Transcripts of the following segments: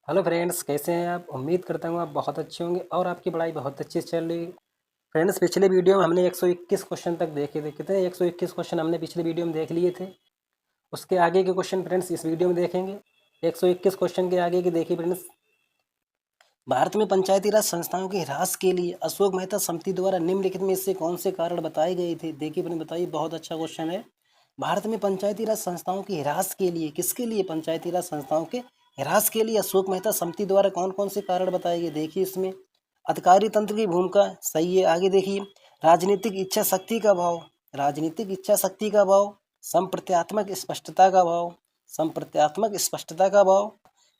Hello friends, कैसे हैं आप? उम्मीद करता हूँ आप बहुत अच्छे होंगे और आपकी पढ़ाई बहुत अच्छी चल रही है। फ्रेंड्स, पिछले वीडियो में हमने 121 क्वेश्चन तक देखे थे। कितने 121 क्वेश्चन हमने पिछले वीडियो में देख लिए थे। उसके आगे के क्वेश्चन फ्रेंड्स इस वीडियो में देखेंगे। 121 क्वेश्चन के आगे के देखिए फ्रेंड्स। भारत में पंचायती राज संस्थाओं के ह्रास के लिए अशोक मेहता समिति द्वारा निम्नलिखित में से कौन से कारण बताए गए थे? देखिए फ्रेंड्स, बताइए, बहुत अच्छा क्वेश्चन है। भारत में पंचायती राज संस्थाओं के ह्रास के लिए, किसके लिए? पंचायती राज संस्थाओं के ह्रास के लिए अशोक मेहता समिति द्वारा कौन कौन से कारण बताए गए? देखिए इसमें अधिकारी तंत्र की भूमिका सही है। आगे देखिए, राजनीतिक इच्छा शक्ति का अभाव, राजनीतिक इच्छा शक्ति का अभाव, संप्रत्यात्मक स्पष्टता का अभाव, संप्रत्यात्मक स्पष्टता का अभाव,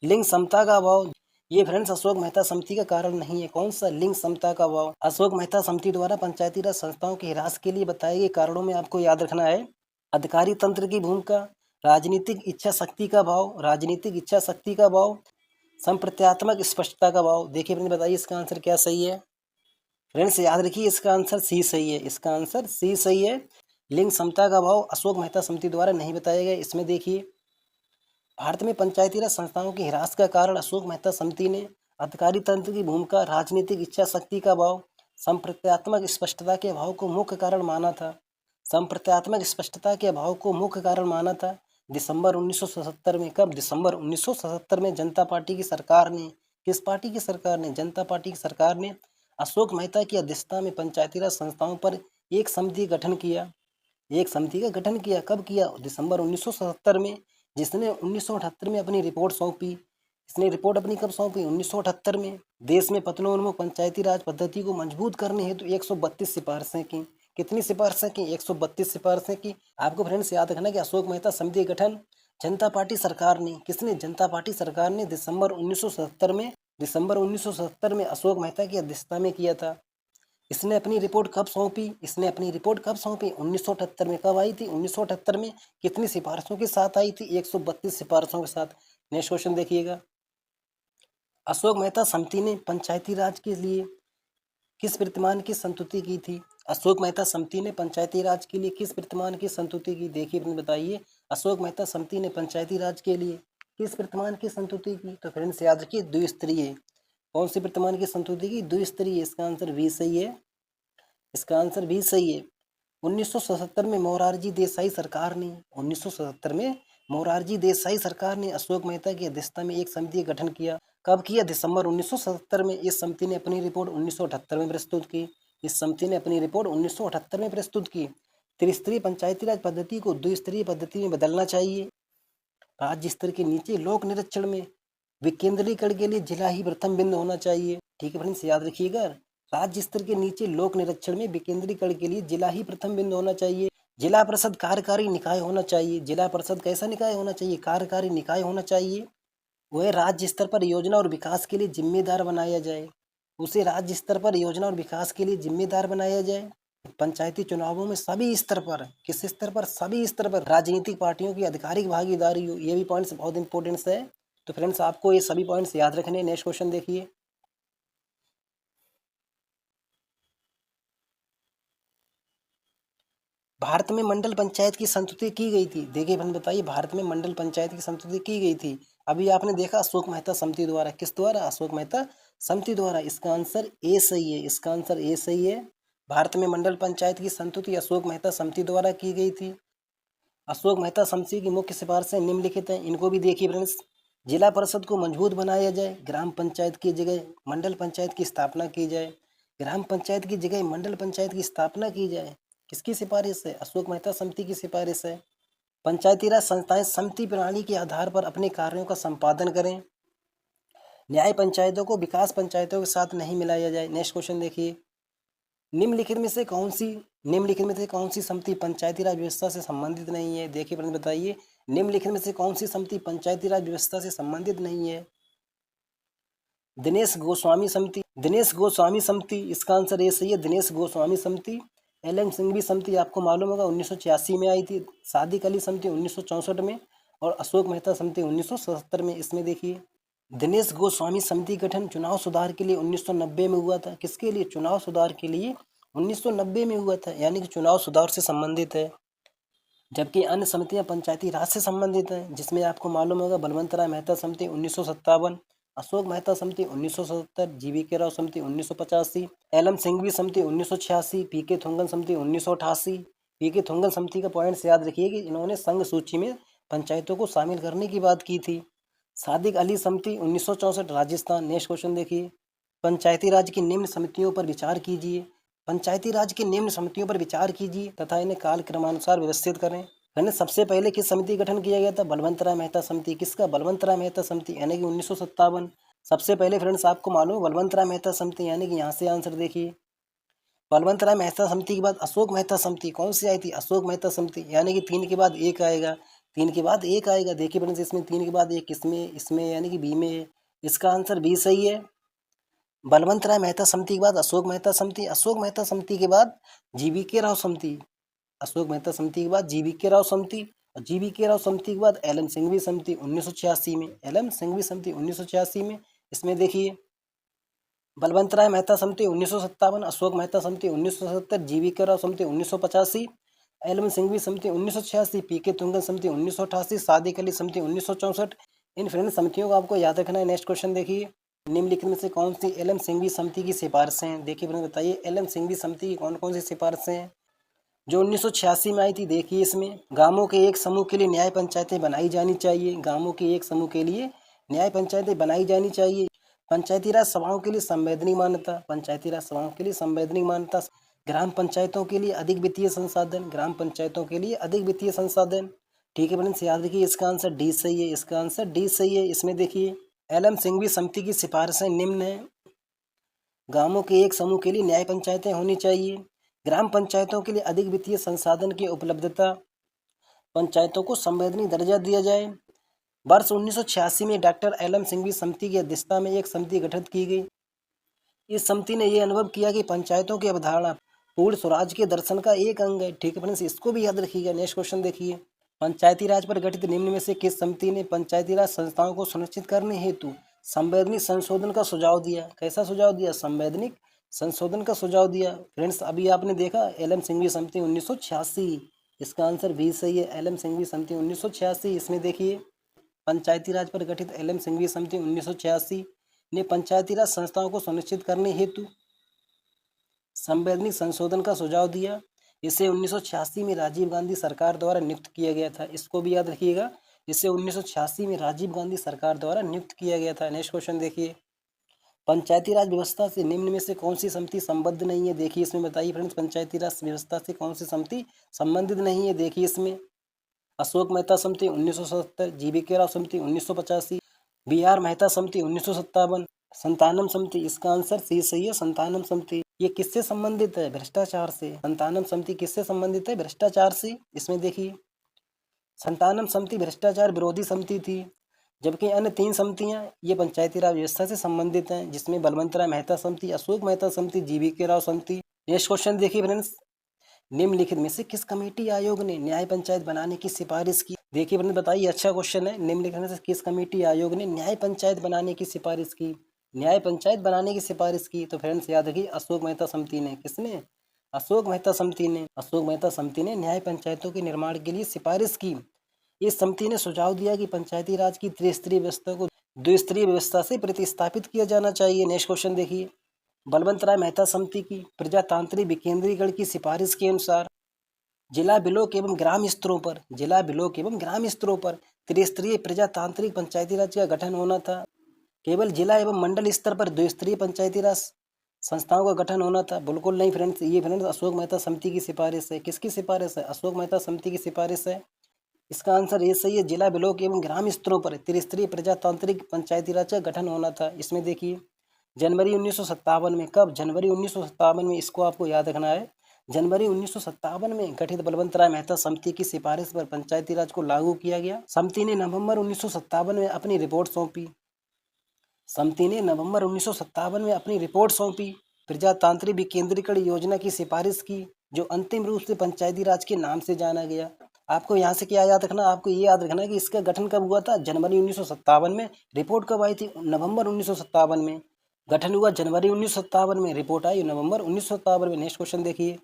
लिंग समता का अभाव। ये फ्रेंड्स अशोक मेहता समिति का कारण नहीं है। कौन सा? लिंग समता का अभाव। अशोक मेहता समिति द्वारा पंचायती राज संस्थाओं के ह्रास के लिए बताए गए कारणों में आपको याद रखना है अधिकारी तंत्र की भूमिका, राजनीतिक इच्छा शक्ति का अभाव, राजनीतिक इच्छा शक्ति का अभाव, संप्रत्यात्मक स्पष्टता का अभाव। देखिए फ्रेंड्स, बताइए इसका आंसर क्या सही है? फ्रेंड्स याद रखिए, इसका आंसर सी सही है। इसका आंसर सी सही है। लिंग समता का अभाव अशोक मेहता समिति द्वारा नहीं बताया गया। इसमें देखिए, भारत में पंचायती राज संस्थाओं के ह्रास का कारण अशोक मेहता समिति ने अधिकारी तंत्र की भूमिका, राजनीतिक इच्छा शक्ति का अभाव, संप्रत्यात्मक स्पष्टता के अभाव को मुख्य कारण माना था। संप्रत्यात्मक स्पष्टता के अभाव को मुख्य कारण माना था। दिसंबर 1977 में, कब? दिसंबर 1977 में जनता पार्टी की सरकार ने, किस पार्टी की सरकार ने? जनता पार्टी की सरकार ने अशोक मेहता की अध्यक्षता में पंचायती राज संस्थाओं पर एक समिति का गठन किया। एक समिति का गठन किया। कब किया? दिसंबर 1977 में, जिसने 1978 में अपनी रिपोर्ट सौंपी। इसने रिपोर्ट अपनी कब सौंपी? 1978 में। देश में पतनोन्मुख पंचायती राज पद्धति को मजबूत करने हेतु 132 सिफारिशें की। कितनी सिफारिशें की? 132 सिफारिशें की। आपको फ्रेंड्स याद रखना कि अशोक मेहता समिति का गठन जनता पार्टी सरकार ने, किसने? जनता पार्टी सरकार ने दिसंबर 1977 में अशोक मेहता की अध्यक्षता में किया था। इसने अपनी रिपोर्ट कब सौंपी? इसने अपनी रिपोर्ट कब सौंपी? 1978 में। कब आई थी? 1978 में। कितनी सिफारिशों के साथ आई थी? 132 सिफारिशों के साथ। नेक्स्ट क्वेश्चन देखिएगा। अशोक मेहता समिति ने पंचायती राज के लिए किस प्रतिमान की संस्तुति की थी? अशोक मेहता समिति ने पंचायती राज के लिए किस प्रतिमान की संस्तुति की? देखिए फ्रेंड्स, बताइए, अशोक मेहता समिति ने पंचायती राज के लिए किस प्रतिमान की संस्तुति की? तो फ्रेंड्स याद रखिए, द्विस्तरीय। कौन सी प्रतिमान की संस्तुति की? द्विस्तरीय। इसका आंसर बी सही है। इसका आंसर भी सही है। 1977 में मोरारजी देसाई सरकार ने 1977 में मोरारजी देसाई सरकार ने अशोक मेहता की अध्यक्षता में एक समिति का गठन किया। कब किया? दिसंबर 1977 में। इस समिति ने अपनी रिपोर्ट 1978 में प्रस्तुत की। इस समिति ने अपनी रिपोर्ट 1978 में प्रस्तुत की। त्रिस्तरीय पंचायती राज पद्धति को द्विस्तरीय पद्धति में बदलना चाहिए। राज्य स्तर के नीचे लोक निरीक्षण में विकेंद्रीकरण के लिए जिला ही प्रथम बिंदु होना चाहिए। ठीक है फ्रेंड्स, याद रखिएगा, राज्य स्तर के नीचे लोक निरीक्षण में विकेंद्रीकरण के लिए जिला ही प्रथम बिंदु होना चाहिए। जिला परिषद कार्यकारी निकाय होना चाहिए। जिला परिषद कैसा निकाय होना चाहिए? कार्यकारी निकाय होना चाहिए। वह राज्य स्तर पर योजना और विकास के लिए जिम्मेदार बनाया जाए। उसे राज्य स्तर पर योजना और विकास के लिए जिम्मेदार बनाया जाए। पंचायती चुनावों में सभी स्तर पर, किस स्तर पर? सभी स्तर पर राजनीतिक पार्टियों की आधिकारिक भागीदारी हो। ये भी पॉइंट्स बहुत इंपॉर्टेंट है। तो फ्रेंड्स आपको ये सभी पॉइंट्स याद रखने। नेक्स्ट क्वेश्चन देखिए। भारत में मंडल पंचायत की संस्तुति की गई थी। देखिए फ्रेंड्स, बताइए, भारत में मंडल पंचायत की संस्तुति की गई थी। अभी आपने देखा अशोक मेहता समिति द्वारा। किस द्वारा? अशोक मेहता समिति द्वारा। इसका आंसर ए सही है। इसका आंसर ए सही है। भारत में मंडल पंचायत की संस्तुति अशोक मेहता समिति द्वारा की गई थी। अशोक मेहता समिति की मुख्य सिफारिशें निम्नलिखित हैं। इनको भी देखिए फ्रेंड्स। जिला परिषद को मजबूत बनाया जाए। ग्राम पंचायत की जगह मंडल पंचायत की स्थापना की जाए। ग्राम पंचायत की जगह मंडल पंचायत की स्थापना की जाए। किसकी सिफारिश है? अशोक मेहता समिति की सिफारिश है। पंचायती राज संस्थाएं समिति प्रणाली के आधार पर अपने कार्यों का संपादन करें। न्याय पंचायतों को विकास पंचायतों के साथ नहीं मिलाया जाए। नेक्स्ट क्वेश्चन देखिए। निम्नलिखित में से कौन सी समिति पंचायती राज व्यवस्था से संबंधित नहीं है? देखिए फ्रेंड्स, बताइए, निम्नलिखित में से कौन सी समिति पंचायती राज व्यवस्था से संबंधित नहीं है? दिनेश गोस्वामी समिति। दिनेश गोस्वामी समिति, इसका आंसर ए सही है। दिनेश गोस्वामी समिति। एल.एन. सिंघवी समिति आपको मालूम होगा 1986 में आई थी। सादिक अली समिति 1964 में और अशोक मेहता समिति 1977 में। इसमें देखिए, दिनेश गोस्वामी समिति गठन चुनाव सुधार के लिए 1990 में हुआ था। किसके लिए? चुनाव सुधार के लिए 1990 में हुआ था, यानी कि चुनाव सुधार से संबंधित है। जबकि अन्य समितियां पंचायती राज से संबंधित हैं, जिसमें आपको मालूम होगा बलवंत राय मेहता समिति 1957, अशोक मेहता समिति 1977, जीवी के राव समिति 1985, एल.एम. सिंघवी समिति 1986, पी.के. थुंगन समिति 1988। पी.के. थुंगन समिति का पॉइंट्स याद रखिए कि इन्होंने संघ सूची में पंचायतों को शामिल करने की बात की थी। सादिक अली समिति 1964, राजस्थान। नेक्स्ट क्वेश्चन देखिए, पंचायती राज की निम्न समितियों पर विचार कीजिए। पंचायती राज की निम्न समितियों पर विचार कीजिए तथा इन्हें काल क्रमानुसार व्यवस्थित करें। मैंने सबसे पहले किस समिति का गठन किया गया था? बलवंत राय मेहता समिति। किसका? बलवंत राय मेहता समिति, यानी कि 1957। सबसे पहले फ्रेंड्स आपको मालूम है बलवंत राय मेहता समिति, यानी कि यहाँ से आंसर देखिए। बलवंत राय मेहता समिति के बाद अशोक मेहता समिति कौन सी आई थी? अशोक मेहता समिति, यानी कि 3 के बाद 1 आएगा। 3 के बाद 1 आएगा। देखिए फ्रेंड्स इसमें 3 के बाद 1 किसमें? इसमें, यानी कि बी में है। इसका आंसर बी सही है। बलवंत राय मेहता समिति के बाद अशोक मेहता समिति, अशोक मेहता समिति के बाद जीवी के राव समिति, अशोक मेहता समिति के बाद जीवी के राव समिति, और जीवी के राव समिति के बाद एल.एम. सिंघवी समिति 1986 में, एल.एम. सिंघवी समिति 1986 में। इसमें देखिए बलवंत राय मेहता समिति 1957, अशोक मेहता समिति 1970, जीवी के राव समिति 1985, एल.एम. सिंघवी समिति 1986, पी.के. थुंगन समिति 1988, सादिक अली समिति 1964। इन फ्रेंड समितियों को आपको याद रखना है। नेक्स्ट क्वेश्चन देखिए, निम्नलिखित में से कौन सी एल.एम. सिंघवी समिति की सिफारिशें हैं? देखिए फ्रेंड बताइए एल.एम. सिंघवी समिति की कौन कौन सी सिफारिशें हैं जो 1986 में आई थी? देखिए इसमें गांवों के एक समूह के लिए न्याय पंचायतें बनाई जानी चाहिए। गांवों के एक समूह के लिए न्याय पंचायतें बनाई जानी चाहिए। पंचायती राज सभाओं के लिए संवैधानिक मान्यता, पंचायती राज सभाओं के लिए संवैधानिक मान्यता। ग्राम पंचायतों के लिए अधिक वित्तीय संसाधन, ग्राम पंचायतों के लिए अधिक वित्तीय संसाधन। ठीक है फ्रेंड्स, याद रखिए इसका आंसर डी सही है, इसका आंसर डी सही है। इसमें देखिए एल.एम. सिंघवी समिति की सिफारिशें निम्न है। गांवों के एक समूह के लिए न्याय पंचायतें होनी चाहिए। ग्राम पंचायतों के लिए अधिक वित्तीय संसाधन की उपलब्धता। पंचायतों को संवैधानिक दर्जा दिया जाए। वर्ष 1986 में डॉक्टर एल.एम. सिंघवी समिति की अध्यक्षता में एक समिति गठित की गई। इस समिति ने यह अनुभव किया कि पंचायतों की अवधारणा पूर्ण स्वराज के दर्शन का एक अंग है। ठीक है फ्रेंड्स, इसको भी याद रखिएगा। नेक्स्ट क्वेश्चन देखिए, पंचायती राज पर गठित निम्न में से किस समिति ने पंचायती राज संस्थाओं को सुनिश्चित करने हेतु संवैधानिक संशोधन का सुझाव दिया? कैसा सुझाव दिया? संवैधानिक संशोधन का सुझाव दिया। फ्रेंड्स अभी आपने देखा एल.एम. सिंघवी समिति 1986, इसका आंसर भी सही है। एल.एम. सिंघवी समिति 1986। इसमें देखिए पंचायती राज पर गठित एल.एम. सिंघवी समिति 1986 ने पंचायती राज संस्थाओं को सुनिश्चित करने हेतु संवैधानिक संशोधन का सुझाव दिया। इसे 1986 में राजीव गांधी सरकार द्वारा नियुक्त किया गया था। इसको भी याद रखिएगा, इसे 1986 में राजीव गांधी सरकार द्वारा नियुक्त किया गया था। नेक्स्ट क्वेश्चन देखिए, पंचायती राज व्यवस्था से निम्न में से कौन सी समिति संबद्ध नहीं है? देखिए इसमें बताइए फ्रेंड्स, पंचायती राज व्यवस्था से कौन सी समिति संबंधित नहीं है? देखिए इसमें अशोक मेहता समिति 1977, जीवी के राव समिति 1985, बी.आर. मेहता समिति 1957, संतानम समिति। इसका आंसर सी सही है, संतानम समिति। ये किससे संबंधित है? भ्रष्टाचार से। संतानम समिति किससे संबंधित है? भ्रष्टाचार से। इसमें देखिए संतानम समिति भ्रष्टाचार विरोधी समिति थी, जबकि अन्य 3 समितियां ये पंचायती राज व्यवस्था से संबंधित हैं, जिसमें बलवंत राय मेहता समिति, अशोक मेहता समिति, जीवी के राव समिति। नेक्स्ट क्वेश्चन देखिए फ्रेंड्स, निम्नलिखित में से किस कमेटी आयोग ने न्याय पंचायत बनाने की सिफारिश की? देखिए फ्रेंड्स बताइए, अच्छा क्वेश्चन है। निम्नलिखित में से किस कमेटी आयोग ने न्याय पंचायत बनाने की सिफारिश की? न्याय पंचायत बनाने की सिफारिश की। तो फ्रेंड्स याद रखिए अशोक मेहता समिति ने। किसने? अशोक मेहता समिति ने। अशोक मेहता समिति ने न्याय पंचायतों के निर्माण के लिए सिफारिश की। इस समिति ने सुझाव दिया कि पंचायती राज की त्रिस्तरीय व्यवस्था को द्विस्तरीय व्यवस्था से प्रतिस्थापित किया जाना चाहिए। नेक्स्ट क्वेश्चन देखिए, बलवंत राय मेहता समिति की प्रजातांत्रिक विकेंद्रीकरण की सिफारिश के अनुसार जिला ब्लॉक एवं ग्राम स्तरों पर, जिला ब्लॉक एवं ग्राम स्तरों पर त्रिस्तरीय प्रजातांत्रिक पंचायती राज का गठन होना था। केवल जिला एवं मंडल स्तर पर द्विस्तरीय पंचायती राज संस्थाओं का गठन होना था। बिल्कुल नहीं फ्रेंड्स, ये फ्रेंड्स अशोक मेहता समिति की सिफारिश है। किसकी सिफारिश है? अशोक मेहता समिति की सिफारिश है। इसका आंसर ये सही है, जिला ब्लॉक एवं ग्राम स्तरों पर त्रिस्तरीय प्रजातांत्रिक पंचायती राज का गठन होना था। इसमें देखिए जनवरी 1957 में, कब? जनवरी 1957 में, इसको आपको याद रखना है। जनवरी 1957 में गठित बलवंत राय मेहता समिति की सिफारिश पर पंचायती राज को लागू किया गया। समिति ने नवंबर 1957 में अपनी रिपोर्ट सौंपी। समिति ने नवंबर 1957 में अपनी रिपोर्ट सौंपी। प्रजातांत्रिक विकेंद्रीकरण योजना की सिफारिश की, जो अंतिम रूप से पंचायती राज के नाम से जाना गया। आपको यहाँ से क्या याद रखना? आपको ये याद रखना कि इसका गठन कब हुआ था? जनवरी 1957 में। रिपोर्ट कब आई थी? नवंबर 1957 में। गठन हुआ जनवरी 1957 में, रिपोर्ट आई नवंबर 1957 में। नेक्स्ट क्वेश्चन देखिए,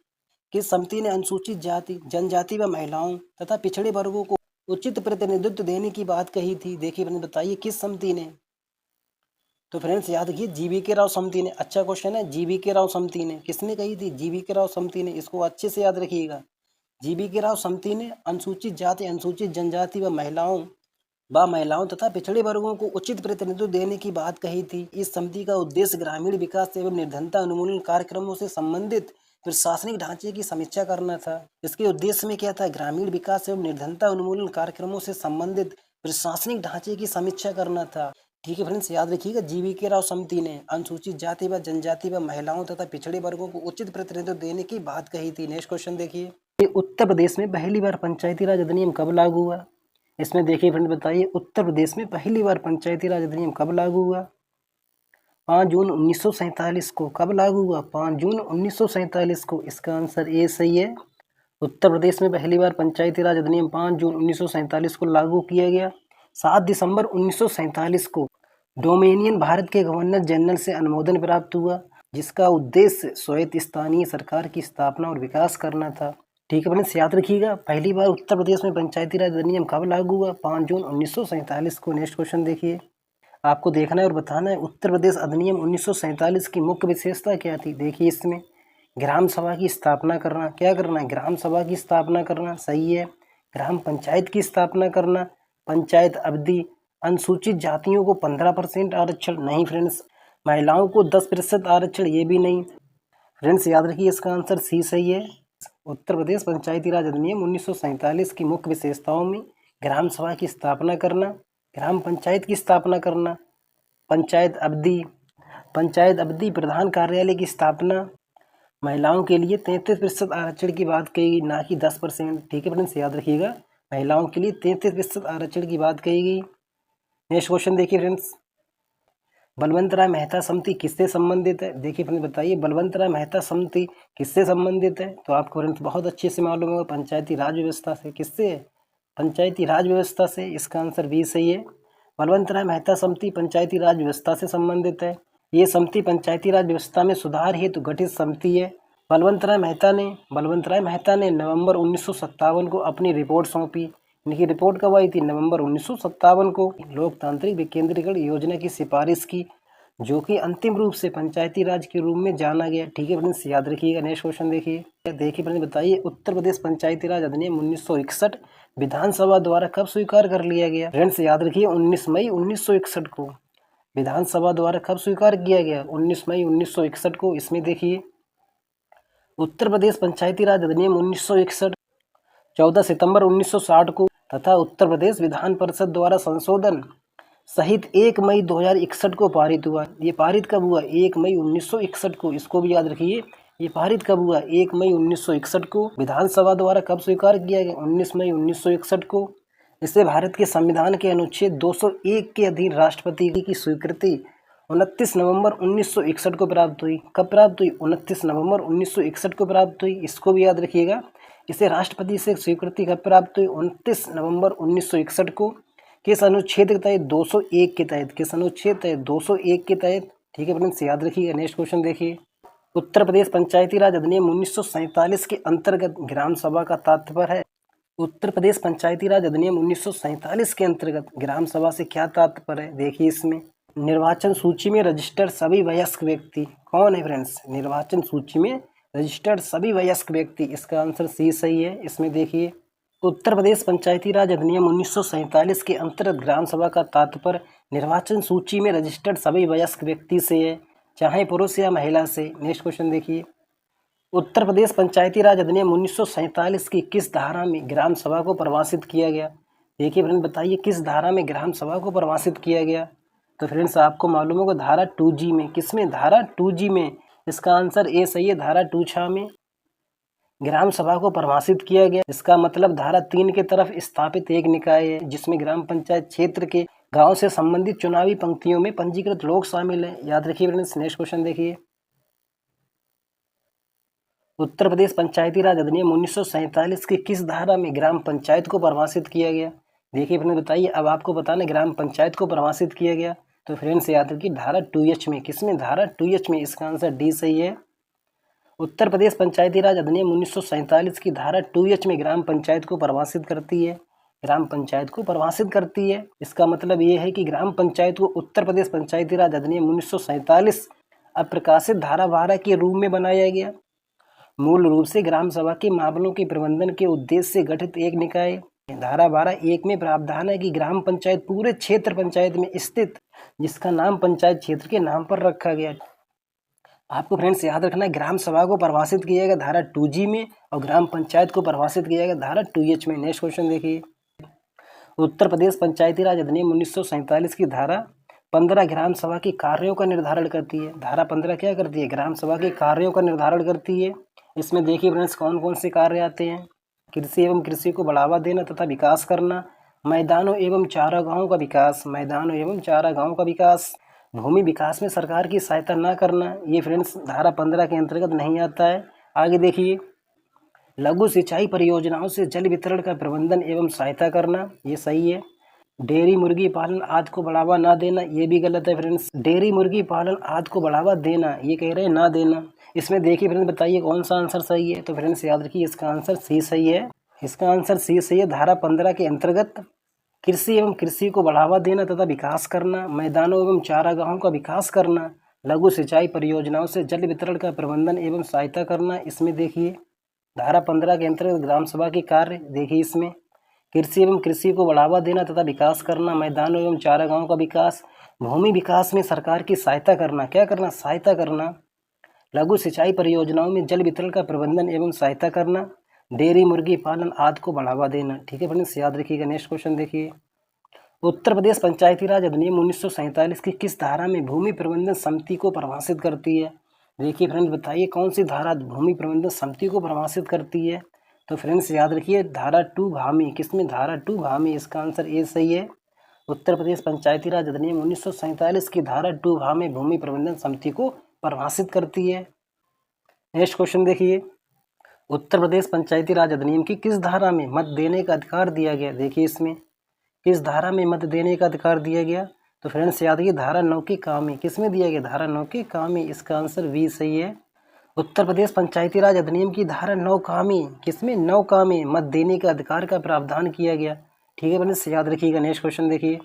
किस समिति ने अनुसूचित जाति, जनजाति व महिलाओं तथा पिछड़े वर्गों को उचित प्रतिनिधित्व देने की बात कही थी? देखिए बताइए किस समिति ने? तो फ्रेंड्स याद रखिए जीवीके राव समती ने, अच्छा क्वेश्चन है, जीवीके राव समती ने किसने कही थी? जीवीके राव समती ने, इसको अच्छे से याद रखिएगा। जीवीके राव समती ने अनुसूचित जाति, अनुसूचित जनजाति व महिलाओं तथा पिछड़े वर्गों को उचित प्रतिनिधित्व देने की बात कही थी। इस समिति का उद्देश्य ग्रामीण विकास एवं निर्धनता उन्मूलन कार्यक्रमों से संबंधित प्रशासनिक ढांचे की समीक्षा करना था। इसके उद्देश्य में क्या था? ग्रामीण विकास एवं निर्धनता उन्मूलन कार्यक्रमों से संबंधित प्रशासनिक ढांचे की समीक्षा करना था। ठीक है फ्रेंड्स, याद रखिएगा जीवीके राव समिति ने अनुसूचित जाति व जनजाति व महिलाओं तथा पिछड़े वर्गों को उचित प्रतिनिधित्व देने की बात कही थी। नेक्स्ट क्वेश्चन देखिए, उत्तर प्रदेश में पहली बार पंचायती राज अधिनियम कब लागू हुआ? इसमें देखिए फ्रेंड, बताइए उत्तर प्रदेश में पहली बार पंचायती राज अधिनियम कब लागू हुआ? 5 जून 1947 को। कब लागू हुआ? 5 जून 1947 को। इसका आंसर ए सही है। उत्तर प्रदेश में पहली बार पंचायती राज अधिनियम 5 जून 1947 को लागू किया गया। 7 दिसंबर 1947 को डोमिनियन भारत के गवर्नर जनरल से अनुमोदन प्राप्त हुआ, जिसका उद्देश्य स्वायत्त स्थानीय सरकार की स्थापना और विकास करना था। ठीक है फ्रेंड्स, याद रखिएगा पहली बार उत्तर प्रदेश में पंचायती राज अधिनियम कब लागू हुआ? 5 जून 1947 को। नेक्स्ट क्वेश्चन देखिए, आपको देखना है और बताना है उत्तर प्रदेश अधिनियम 1947 की मुख्य विशेषता क्या थी? देखिए इसमें ग्राम सभा की स्थापना करना, क्या करना है? ग्राम सभा की स्थापना करना, सही है। ग्राम पंचायत की स्थापना करना, पंचायत अवधि, अनुसूचित जातियों को 15% आरक्षण, नहीं फ्रेंड्स। महिलाओं को 10% आरक्षण, ये भी नहीं। फ्रेंड्स याद रखिए इसका आंसर सी सही है। उत्तर प्रदेश पंचायती राज अधिनियम 1947 की मुख्य विशेषताओं में ग्राम सभा की स्थापना करना, ग्राम पंचायत की स्थापना करना, पंचायत अवधि प्रधान कार्यालय की स्थापना, महिलाओं के लिए 33% आरक्षण की बात कही गई, ना कि 10%। ठीक है फ्रेंड्स, याद रखिएगा महिलाओं के लिए 33% आरक्षण की बात कही गई। नेक्स्ट क्वेश्चन देखिए फ्रेंड्स, बलवंत राय मेहता समिति किससे संबंधित है? देखिए फ्रेंड्स बताइए बलवंत राय मेहता समिति किससे संबंधित है? तो आपको फ्रेंड्स बहुत अच्छे से मालूम होगा, पंचायती राज व्यवस्था से। किससे? पंचायती राज व्यवस्था से। इसका आंसर बी सही है। बलवंत राय मेहता समिति पंचायती राज व्यवस्था से संबंधित है। ये समिति पंचायती राज व्यवस्था में सुधार हेतु गठित समिति है। बलवंत राय मेहता ने नवंबर 1957 को अपनी रिपोर्ट सौंपी। इनकी रिपोर्ट कब आई थी? नवंबर 1957 को। लोकतांत्रिक विकेंद्रीकरण योजना की सिफारिश की, जो कि अंतिम रूप से पंचायती राज के रूप में जाना गया। ठीक है फ्रेंड्स, याद रखिएगा। नेक्स्ट क्वेश्चन देखिए फ्रेंड्स बताइए उत्तर प्रदेश पंचायती राज अधिनियम 1961 विधानसभा द्वारा कब स्वीकार कर लिया गया? फ्रेंड्स याद रखिए 19 मई 1961 को विधानसभा द्वारा कब स्वीकार किया गया? 19 मई 1961 को। इसमें देखिए उत्तर प्रदेश पंचायती राज अधिनियम 1961 14 सितंबर 1960 को तथा उत्तर प्रदेश विधान परिषद द्वारा संशोधन सहित 1 मई 2061 को पारित हुआ। ये पारित कब हुआ? 1 मई 1961 को। इसको भी याद रखिए, ये पारित कब हुआ? 1 मई 1961 को। विधानसभा द्वारा कब स्वीकार किया गया? 19 मई 1961 को। इससे भारत के संविधान के अनुच्छेद 201 के अधीन राष्ट्रपति की स्वीकृति 29 नवंबर 1961 को प्राप्त हुई। कब प्राप्त हुई? 29 नवंबर 1961 को प्राप्त हुई। इसको भी याद रखिएगा। इसे राष्ट्रपति से स्वीकृति कब प्राप्त हुई? 29 नवंबर 1961 को। किस अनुच्छेद के तहत? 201 के तहत। किस अनुच्छेद तहत? 201 के तहत। ठीक है फ्रेंड्स, याद रखिएगा। नेक्स्ट क्वेश्चन देखिए, उत्तर प्रदेश पंचायती राज अधिनियम 1947 के अंतर्गत ग्राम सभा का तात्पर्य है। उत्तर प्रदेश पंचायती राज अधिनियम 1947 के अंतर्गत ग्राम सभा से क्या तात्पर्य है? देखिए इसमें निर्वाचन सूची में रजिस्टर्ड सभी वयस्क व्यक्ति। कौन है फ्रेंड्स? निर्वाचन सूची में रजिस्टर्ड सभी वयस्क व्यक्ति। इसका आंसर सी सही है। इसमें देखिए उत्तर प्रदेश पंचायती राज अधिनियम 1947 के अंतर्गत ग्राम सभा का तात्पर्य निर्वाचन सूची में रजिस्टर्ड सभी वयस्क व्यक्ति से है, चाहे पुरुष या महिला से। नेक्स्ट क्वेश्चन देखिए, उत्तर प्रदेश पंचायती राज अधिनियम 1947 की किस धारा में ग्राम सभा को परिभाषित किया गया? देखिए फ्रेंड्स बताइए किस धारा में ग्राम सभा को परिभाषित किया गया? तो फ्रेंड्स आपको मालूम होगा धारा 2G में। किसमें? धारा 2G में। इसका आंसर ए सही है। धारा 2 में ग्राम सभा को परिभाषित किया गया। इसका मतलब धारा 3 के तरफ स्थापित एक निकाय है, जिसमें ग्राम पंचायत क्षेत्र के गांव से संबंधित चुनावी पंक्तियों में पंजीकृत लोग शामिल हैं। याद रखिए फ्रेंड्स। नेक्स्ट क्वेश्चन देखिए, उत्तर प्रदेश पंचायती राज अधिनियम 1947 की किस धारा में ग्राम पंचायत को परिभाषित किया गया? देखिए फ्रेंड्स बताइए, अब आपको बताना ग्राम पंचायत को परिभाषित किया गया। तो फ्रेंड्स याद रखिए धारा 2H में। किसमें? धारा 2H में। इसका आंसर डी सही है। उत्तर प्रदेश पंचायती राज अधिनियम 1947 की धारा 2H में ग्राम पंचायत को परिभाषित करती है। ग्राम पंचायत को परिभाषित करती है। इसका मतलब ये है कि ग्राम पंचायत को उत्तर प्रदेश पंचायती राज अधिनियम 1947 अप्रकाशित धारा 12 के रूप में बनाया गया। मूल रूप से ग्राम सभा के मामलों के प्रबंधन के उद्देश्य से गठित एक निकाय। धारा 12(1) में प्रावधान है कि ग्राम पंचायत पूरे क्षेत्र पंचायत में स्थित जिसका नाम पंचायत क्षेत्र के नाम पर रखा गया। आपको फ्रेंड्स याद रखना है, ग्राम सभा को परिभाषित किया गया धारा 2G में और ग्राम पंचायत को परिभाषित किया गया धारा 2H में। नेक्स्ट क्वेश्चन देखिए, उत्तर प्रदेश पंचायती राज अधिनियम 1947 की धारा 15 ग्राम सभा के कार्यों का निर्धारण करती है। धारा 15 क्या करती है? ग्राम सभा के कार्यों का निर्धारण करती है। इसमें देखिए फ्रेंड्स कौन कौन से कार्य आते हैं। कृषि एवं कृषि को बढ़ावा देना तथा विकास करना, मैदानों एवं चारागाहों का विकास, मैदानों एवं चारागाहों का विकास, भूमि विकास में सरकार की सहायता न करना, ये फ्रेंड्स धारा 15 के अंतर्गत नहीं आता है। आगे देखिए, लघु सिंचाई परियोजनाओं से जल वितरण का प्रबंधन एवं सहायता करना, ये सही है। डेयरी मुर्गी पालन आदि को बढ़ावा ना देना, ये भी गलत है फ्रेंड्स। डेयरी मुर्गी पालन आदि को बढ़ावा देना, ये कह रहे हैं ना देना। इसमें देखिए फ्रेंड्स बताइए कौन सा आंसर सही है। तो फ्रेंड्स याद रखिए इसका आंसर सी सही है। इसका आंसर सी सही है। धारा 15 के अंतर्गत कृषि एवं कृषि को बढ़ावा देना तथा विकास करना, मैदानों एवं चारागाहों का विकास करना, लघु सिंचाई परियोजनाओं से जल वितरण का प्रबंधन एवं सहायता करना। इसमें देखिए धारा 15 के अंतर्गत ग्राम सभा के कार्य देखिए, इसमें कृषि एवं कृषि को बढ़ावा देना तथा विकास करना, मैदानों एवं चारागाहों का विकास, भूमि विकास में सरकार की सहायता करना, क्या करना? सहायता करना, लघु सिंचाई परियोजनाओं में जल वितरण का प्रबंधन एवं सहायता करना, डेयरी मुर्गी पालन आदि को बढ़ावा देना। ठीक है फ्रेंड्स, याद रखिएगा। नेक्स्ट क्वेश्चन देखिए, उत्तर प्रदेश पंचायती राज अधिनियम 1947 की किस धारा में भूमि प्रबंधन समिति को परिभाषित करती है? देखिए फ्रेंड्स बताइए कौन सी धारा भूमि प्रबंधन समिति को परिभाषित करती है। तो फ्रेंड्स याद रखिए धारा 2 भामी। किसमें? धारा 2 भामी। इसका आंसर ए सही है। उत्तर प्रदेश पंचायती राज अधिनियम 1947 की धारा 2 भामी भूमि प्रबंधन समिति को परिभाषित करती है। नेक्स्ट क्वेश्चन देखिए, उत्तर प्रदेश पंचायती राज अधिनियम की किस धारा में मत देने का अधिकार दिया गया? देखिए इसमें किस धारा में मत देने का अधिकार दिया गया? तो फ्रेंड्स याद रखिए धारा 9 की कामी। किसमें दिया गया? धारा 9 की कामी। इसका आंसर बी सही है। उत्तर प्रदेश पंचायती राज अधिनियम की धारा 9 कामी, किसमें? 9 कामी मत देने का अधिकार का प्रावधान किया गया। ठीक है फ्रेंड्स, याद रखिएगा। नेक्स्ट क्वेश्चन देखिए,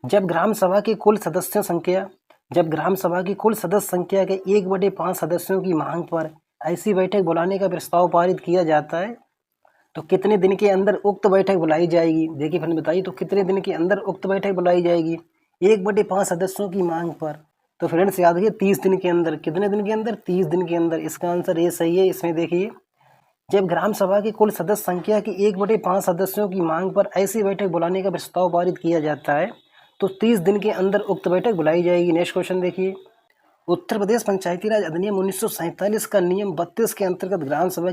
जब ग्राम सभा की कुल सदस्य संख्या के 1/5 सदस्यों की मांग पर ऐसी बैठक बुलाने का प्रस्ताव पारित किया जाता है तो कितने दिन के अंदर उक्त बैठक बुलाई जाएगी? देखिए फ्रेंड बताइए तो कितने दिन के अंदर उक्त बैठक बुलाई जाएगी 1/5 सदस्यों की मांग पर? तो फ्रेंड्स याद रखिए 30 दिन के अंदर। कितने दिन के अंदर? 30 दिन के अंदर। इसका आंसर ये सही है। इसमें देखिए जब ग्राम सभा की कुल सदस्य संख्या की 1/5 सदस्यों की मांग पर ऐसी बैठक बुलाने का प्रस्ताव पारित किया जाता है तो 30 दिन के अंदर उक्त बैठक बुलाई जाएगी। नेक्स्ट क्वेश्चन देखिए, उत्तर प्रदेश पंचायती राज अधिनियम 1947 का नियम 32 के अंतर्गत ग्राम सभा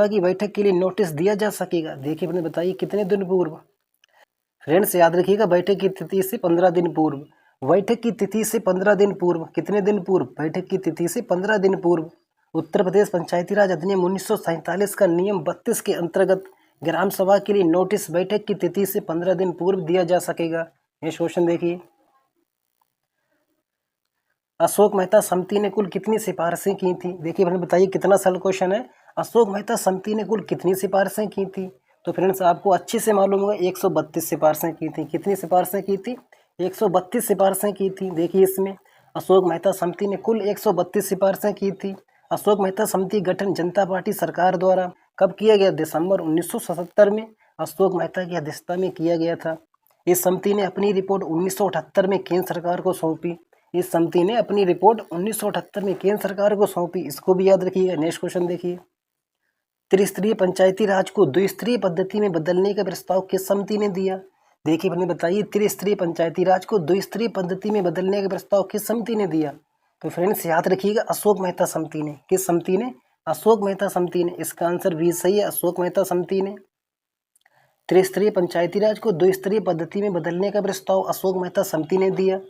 की बैठक के लिए नोटिस दिया जा सकेगा। देखिए अपने बताइए कितने दिन पूर्व? फ्रेंड्स याद रखिएगा बैठक की तिथि से 15 दिन पूर्व। बैठक की तिथि से 15 दिन पूर्व। कितने दिन पूर्व? बैठक की तिथि से 15 दिन पूर्व उत्तर प्रदेश पंचायती राज अधिनियम 1947 का नियम 32 के अंतर्गत ग्राम सभा के लिए नोटिस बैठक की तिथि से 15 दिन पूर्व दिया जा सकेगा। नेक्स्ट क्वेश्चन देखिए, अशोक मेहता समिति ने कुल कितनी सिफारिशें की थी? देखिए फ्रेंड बताइए कितना सरल क्वेश्चन है। अशोक मेहता समिति ने कुल कितनी सिफारिशें की थी? तो फ्रेंड्स आपको अच्छे से मालूम होगा 132 सिफारिशें की थी। कितनी सिफारिशें की थी? 132 सिफारिशें की थी। देखिए इसमें अशोक मेहता समिति ने कुल 132 सिफारिशें की थी। अशोक मेहता समिति गठन जनता पार्टी सरकार द्वारा कब किया गया? दिसंबर 1977 में अशोक मेहता की अध्यक्षता में किया गया था। इस समिति ने अपनी रिपोर्ट 1978 में केंद्र सरकार को सौंपी। इस समिति ने अपनी रिपोर्ट 1978 में केंद्र सरकार को सौंपी। इसको भी याद रखिएगा। नेक्स्ट क्वेश्चन देखिए, त्रिस्तरीय पंचायती राज को द्विस्तरीय पद्धति में बदलने का प्रस्ताव किस समिति ने दिया? देखिए अपने बताइए त्रिस्तरीय पंचायती राज को द्विस्तरीय पद्धति में बदलने का प्रस्ताव किस समिति ने दिया? तो फ्रेंड्स याद रखिएगा अशोक मेहता समिति ने। किस समिति ने? अशोक मेहता समिति ने। इसका आंसर भी सही है, अशोक मेहता समिति ने। त्रिस्तरीय पंचायती राज को द्विस्तरीय पद्धति में बदलने का प्रस्ताव अशोक मेहता समिति ने दिया,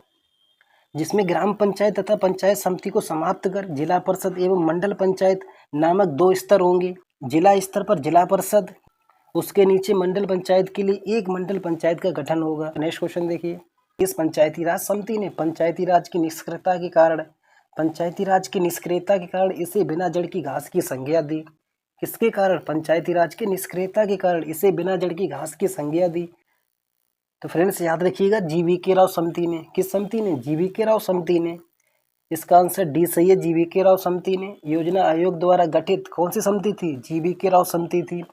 जिसमें ग्राम पंचायत तथा पंचायत समिति को समाप्त कर जिला परिषद एवं मंडल पंचायत नामक 2 स्तर होंगे। जिला स्तर पर जिला परिषद, उसके नीचे मंडल पंचायत के लिए एक मंडल पंचायत का गठन होगा। नेक्स्ट क्वेश्चन देखिए, इस पंचायती राज समिति ने पंचायती राज की निष्क्रियता के कारण इसे बिना जड़ की घास की संज्ञा दी। किसके कारण? पंचायती राज के निष्क्रियता के कारण इसे बिना जड़ की घास की संज्ञा दी। तो फ्रेंड्स याद रखिएगा, जीवीके राव समिति ने। किस समिति ने? जीवीके राव समिति ने। इसका आंसर डी सही है, जीवीके राव समिति ने। योजना आयोग द्वारा गठित कौन सी समिति थी? जीवीके राव समिति थी।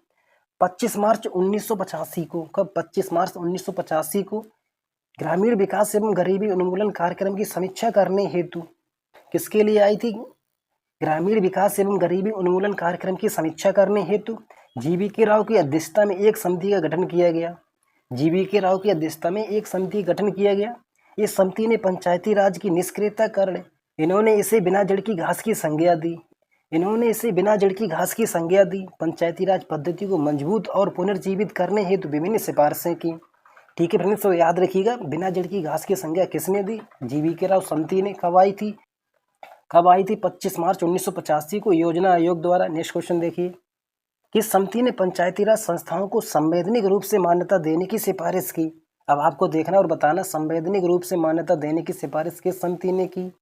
25 मार्च 1985 को, कब? 25 मार्च 1985 को ग्रामीण विकास एवं गरीबी उन्मूलन कार्यक्रम की समीक्षा करने हेतु किसके लिए आई थी? ग्रामीण विकास एवं गरीबी उन्मूलन कार्यक्रम की समीक्षा करने हेतु जीवीके राव की अध्यक्षता में एक समिति का गठन किया गया। जीवीके राव की अध्यक्षता में एक समिति गठन किया गया। इस समिति ने पंचायती राज की निष्क्रियता कारण इन्होंने इसे बिना जड़ की घास की संज्ञा दी। इन्होंने इसे बिना जड़ की घास की संज्ञा दी। पंचायती राज पद्धति को मजबूत और पुनर्जीवित करने हेतु विभिन्न सिफारिशें की। ठीक है फ्रेंड्स, तो याद रखिएगा, बिना जड़ की घास की संज्ञा किसने दी? जीवीके राव समिति ने। कब आई थी? कब आई थी? 25 मार्च 1985 को योजना आयोग द्वारा। नेक्स्ट क्वेश्चन देखिए, किस समिति ने पंचायती राज संस्थाओं को संवैधानिक रूप से मान्यता देने की सिफारिश की? अब आपको देखना और बताना, संवैधानिक रूप से मान्यता देने की सिफारिश किस समिति ने की?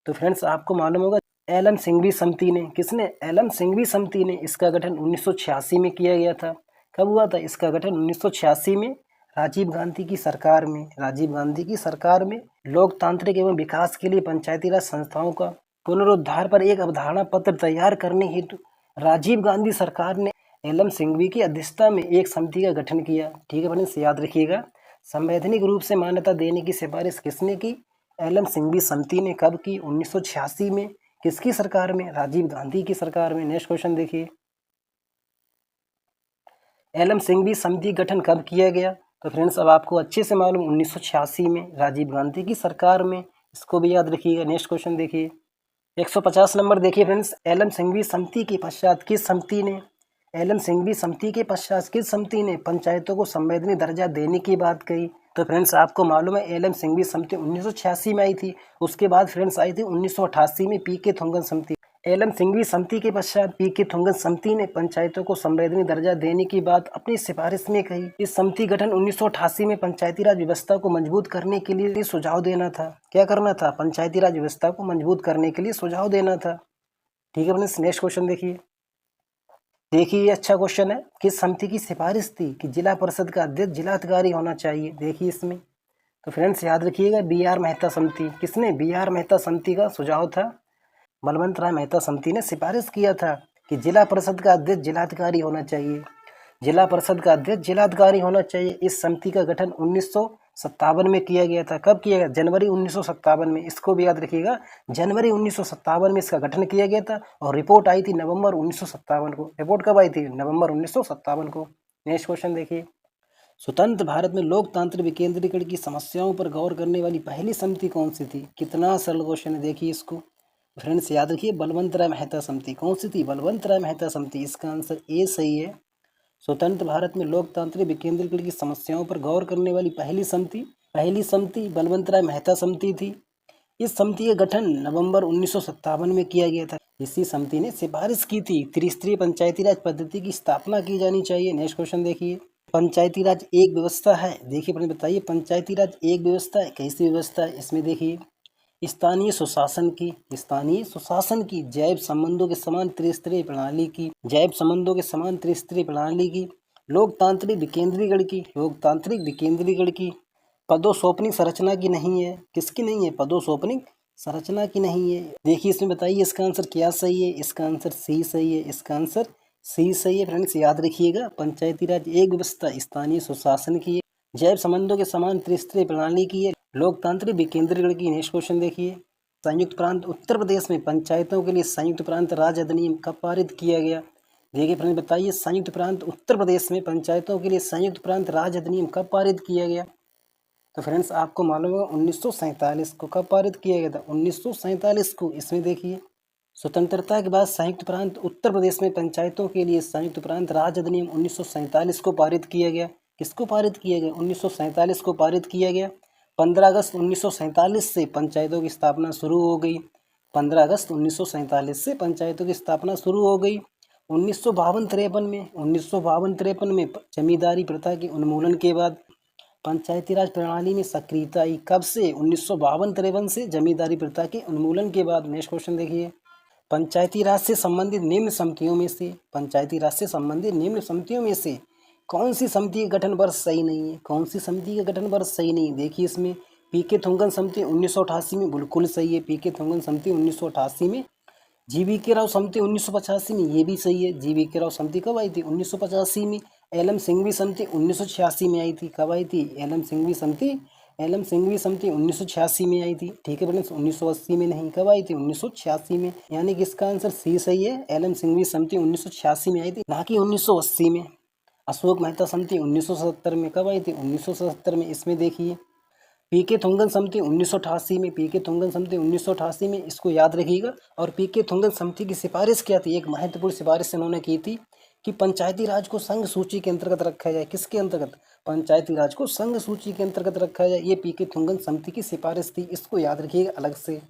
तो फ्रेंड्स आपको मालूम होगा, एल.एम. सिंघवी समिति ने। किसने? एल.एम. सिंघवी समिति ने। इसका गठन 1986 में किया गया था। कब हुआ था इसका गठन? 1986 में, राजीव गांधी की सरकार में। राजीव गांधी की सरकार में लोकतांत्रिक एवं विकास के लिए पंचायती राज संस्थाओं का पुनरुद्धार पर एक अवधारणा पत्र तैयार करने हेतु राजीव गांधी सरकार ने एल.एम. सिंघवी की अध्यक्षता में एक समिति का गठन किया। ठीक है फ्रेंड्स, याद रखिएगा, संवैधानिक रूप से मान्यता देने की सिफारिश किसने की? एल.एम. सिंघवी समिति ने। कब की? 1986 में। किसकी सरकार में? राजीव गांधी की सरकार में। नेक्स्ट क्वेश्चन देखिए, एल.एम. सिंघवी समिति गठन कब किया गया? तो फ्रेंड्स अब आपको अच्छे से मालूम, 1986 में, राजीव गांधी की सरकार में। इसको भी याद रखिएगा। नेक्स्ट क्वेश्चन देखिए, 150 नंबर देखिए फ्रेंड्स, एल.एम. सिंघवी समिति के पश्चात किस समिति ने? एल.एम. सिंघवी समिति के पश्चात किस समिति ने पंचायतों को संवैधानिक दर्जा देने की बात कही? तो फ्रेंड्स आपको मालूम है, एल.एम. सिंघवी समिति 1986 में आई थी। उसके बाद फ्रेंड्स आई थी 1988 में पी.के. थोंगन समिति। एल.एम. सिंघवी समिति के पश्चात पी.के. थोंगन समिति ने पंचायतों को संवैधानिक दर्जा देने की बात अपनी सिफारिश में कही। इस समिति गठन 1988 में पंचायती राज व्यवस्था को मजबूत करने के लिए सुझाव देना था। क्या करना था? पंचायती राज व्यवस्था को मजबूत करने के लिए सुझाव देना था। ठीक है फ्रेंड्स, नेक्स्ट क्वेश्चन देखिए। देखिए ये अच्छा क्वेश्चन है, किस समिति की सिफारिश थी कि जिला परिषद का अध्यक्ष जिलाधिकारी होना चाहिए? देखिए इसमें, तो फ्रेंड्स याद रखिएगा, बी.आर. मेहता समिति। किसने? बी.आर. मेहता समिति का सुझाव था। बलवंत राय मेहता समिति ने सिफारिश किया था कि जिला परिषद का अध्यक्ष जिलाधिकारी होना चाहिए। जिला परिषद का अध्यक्ष जिलाधिकारी होना चाहिए। इस समिति का गठन 1957 में किया गया था। कब किया गया? जनवरी 1957 में। इसको भी याद रखिएगा, जनवरी 1957 में इसका गठन किया गया था और रिपोर्ट आई थी नवंबर 1957 को। रिपोर्ट कब आई थी? नवंबर 1957 को। नेक्स्ट क्वेश्चन देखिए, स्वतंत्र भारत में लोकतांत्रिक विकेंद्रीकरण की समस्याओं पर गौर करने वाली पहली समिति कौन सी थी? कितना सरल क्वेश्चन है, देखिए इसको। फ्रेंड्स याद रखिए, बलवंत राय मेहता समिति। कौन सी थी? बलवंत राय मेहता समिति। इसका आंसर ए सही है। स्वतंत्र भारत में लोकतांत्रिक विकेंद्रीकरण की समस्याओं पर गौर करने वाली पहली समिति बलवंत राय मेहता समिति थी। इस समिति का गठन नवंबर 1957 में किया गया था। इसी समिति ने सिफारिश की थी त्रिस्तरीय पंचायती राज पद्धति की स्थापना की जानी चाहिए। नेक्स्ट क्वेश्चन देखिए, पंचायती राज एक व्यवस्था है? देखिए अपने बताइए, पंचायती राज एक व्यवस्था है, कैसी व्यवस्था है? इसमें देखिए, स्थानीय सुशासन की जैव संबंधों के समान त्रिस्तरीय प्रणाली की लोकतांत्रिक विकेंद्रीकरण की पदों संरचना की नहीं है। किसकी नहीं है? पदों संरचना की नहीं है। देखिए इसमें बताइए इसका आंसर क्या सही है? इसका आंसर सी सही है। इसका आंसर सी सही है। फ्रेंड्स याद रखिएगा, पंचायती राज एक व्यवस्था स्थानीय सुशासन की है, जैव संबंधों के समान त्रिस्तरीय प्रणाली की है, लोकतांत्रिक विकेंद्रीकरण की। नेक्स्ट क्वेश्चन देखिए, संयुक्त प्रांत उत्तर प्रदेश में पंचायतों के लिए संयुक्त प्रांत राज अधिनियम कब पारित किया गया? देखिए फ्रेंड बताइए, संयुक्त प्रांत उत्तर प्रदेश में पंचायतों के लिए संयुक्त प्रांत राज अधिनियम कब पारित किया गया? तो फ्रेंड्स आपको मालूम होगा 1947 को। कब पारित किया गया था? 1947 को। इसमें देखिए, स्वतंत्रता के बाद संयुक्त प्रांत उत्तर प्रदेश में पंचायतों के लिए संयुक्त प्रांत राज अधिनियम 1947 को पारित किया गया। किसको पारित किया गया? 1947 को पारित किया गया। 15 अगस्त 1947 से पंचायतों की स्थापना शुरू हो गई। 15 अगस्त 1947 से पंचायतों की स्थापना शुरू हो गई। 1952-53 में जमींदारी प्रथा के उन्मूलन के बाद पंचायती राज प्रणाली में सक्रियता आई। कब से? 1952-53 से जमींदारी प्रथा के उन्मूलन के बाद। नेक्स्ट क्वेश्चन देखिए, पंचायती राज से संबंधित निम्न समितियों में से, पंचायती राज से संबंधित निम्न समितियों में से कौन सी समिति का गठन वर्ष सही नहीं है? कौन सी समिति का गठन वर्ष सही नहीं है? देखिए इसमें पीके थुंगन समिति 1988 में बिल्कुल सही है। पीके थुंगन समिति 1988 में। जीवीके राव समिति 1985 में, ये भी सही है। जीवीके राव समिति कब आई थी? 1985 में। एलएम सिंघवी समिति 1986 में आई थी। कब आई थी? एलएम सिंघवी समिति 1986 में आई थी। ठीक है फ्रेंड्स, 1980 में नहीं, कब आई थी? 1986 में। यानी कि इसका आंसर सी सही है। एलएम सिंघवी समिति 1986 में आई थी, ना कि 1980 में। अशोक मेहता समिति 1977 में, कब आई थी? 1977 में। इसमें देखिए पीके थुंगन समिति 1988 में, पीके थुंगन समिति 1988 में, इसको याद रखिएगा। और पीके थुंगन समिति की सिफारिश क्या थी? एक महत्वपूर्ण सिफारिश इन्होंने की थी कि पंचायती राज को संघ सूची के अंतर्गत रखा जाए। किसके अंतर्गत? पंचायती राज को संघ सूची के अंतर्गत रखा जाए। ये पीके थुंगन समिति की सिफारिश थी, इसको याद रखिएगा अलग से।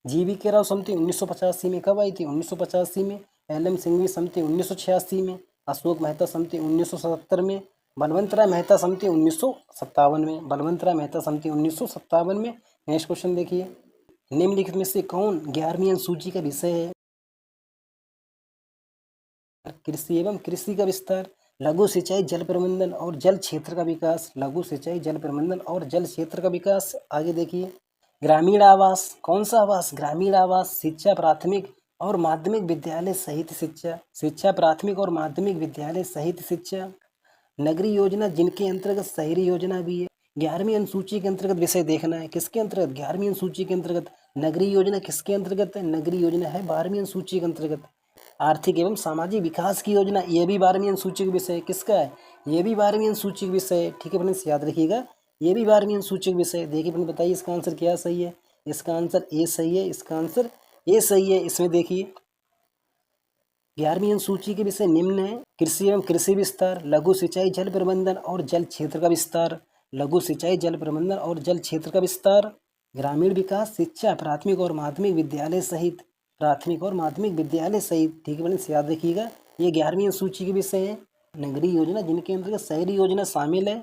जीवीके राव समिति 1985 में, कब आई थी? 1985 में। एलएम सिंघवी समिति 1986 में। अशोक मेहता समिति 1977 में। बलवंतराय मेहता समिति 1957 में। बलवंतराय मेहता समिति 1957 में। नेक्स्ट क्वेश्चन देखिए, निम्नलिखित में से कौन 11वीं अनुसूची का विषय है? कृषि एवं कृषि का विस्तार, लघु सिंचाई जल प्रबंधन और जल क्षेत्र का विकास, लघु सिंचाई जल प्रबंधन और जल क्षेत्र का विकास। आगे देखिए, ग्रामीण आवास, कौन सा आवास? ग्रामीण आवास, शिक्षा प्राथमिक और माध्यमिक विद्यालय सहित शिक्षा, शिक्षा प्राथमिक और माध्यमिक विद्यालय सहित शिक्षा। नगरीय योजना, जिनके अंतर्गत शहरी योजना भी है। 11वीं अनुसूची के अंतर्गत विषय देखना है। किसके अंतर्गत? 11वीं अनुसूची के अंतर्गत। नगरीय योजना किसके अंतर्गत है? नगरीय योजना है 12वीं अनुसूची के अंतर्गत। आर्थिक एवं सामाजिक विकास की योजना, ये भी 12वीं अनुसूची का विषय है। किसका है? ये भी 12वीं अनुसूची का विषय है। ठीक है फ्रेंड्स, याद रखिएगा, ये भी 12वीं अनुसूची का विषय है। देखिए फ्रेंड्स, बताइए इसका आंसर क्या सही है? इसका आंसर ए सही है। इसका आंसर ए सही है। इसमें देखिए 11वीं अनुसूची के विषय निम्न है: कृषि एवं कृषि विस्तार, लघु सिंचाई जल प्रबंधन और जल क्षेत्र का विस्तार, लघु सिंचाई जल प्रबंधन और जल क्षेत्र का विस्तार, ग्रामीण विकास, शिक्षा प्राथमिक और माध्यमिक विद्यालय सहित, प्राथमिक और माध्यमिक विद्यालय सहित। ठीक है फ्रेंड्स, याद रखिएगा, ये 11वीं अनुसूची के विषय है। नगरीय योजना, जिनके अंतर्गत शहरी योजना शामिल है,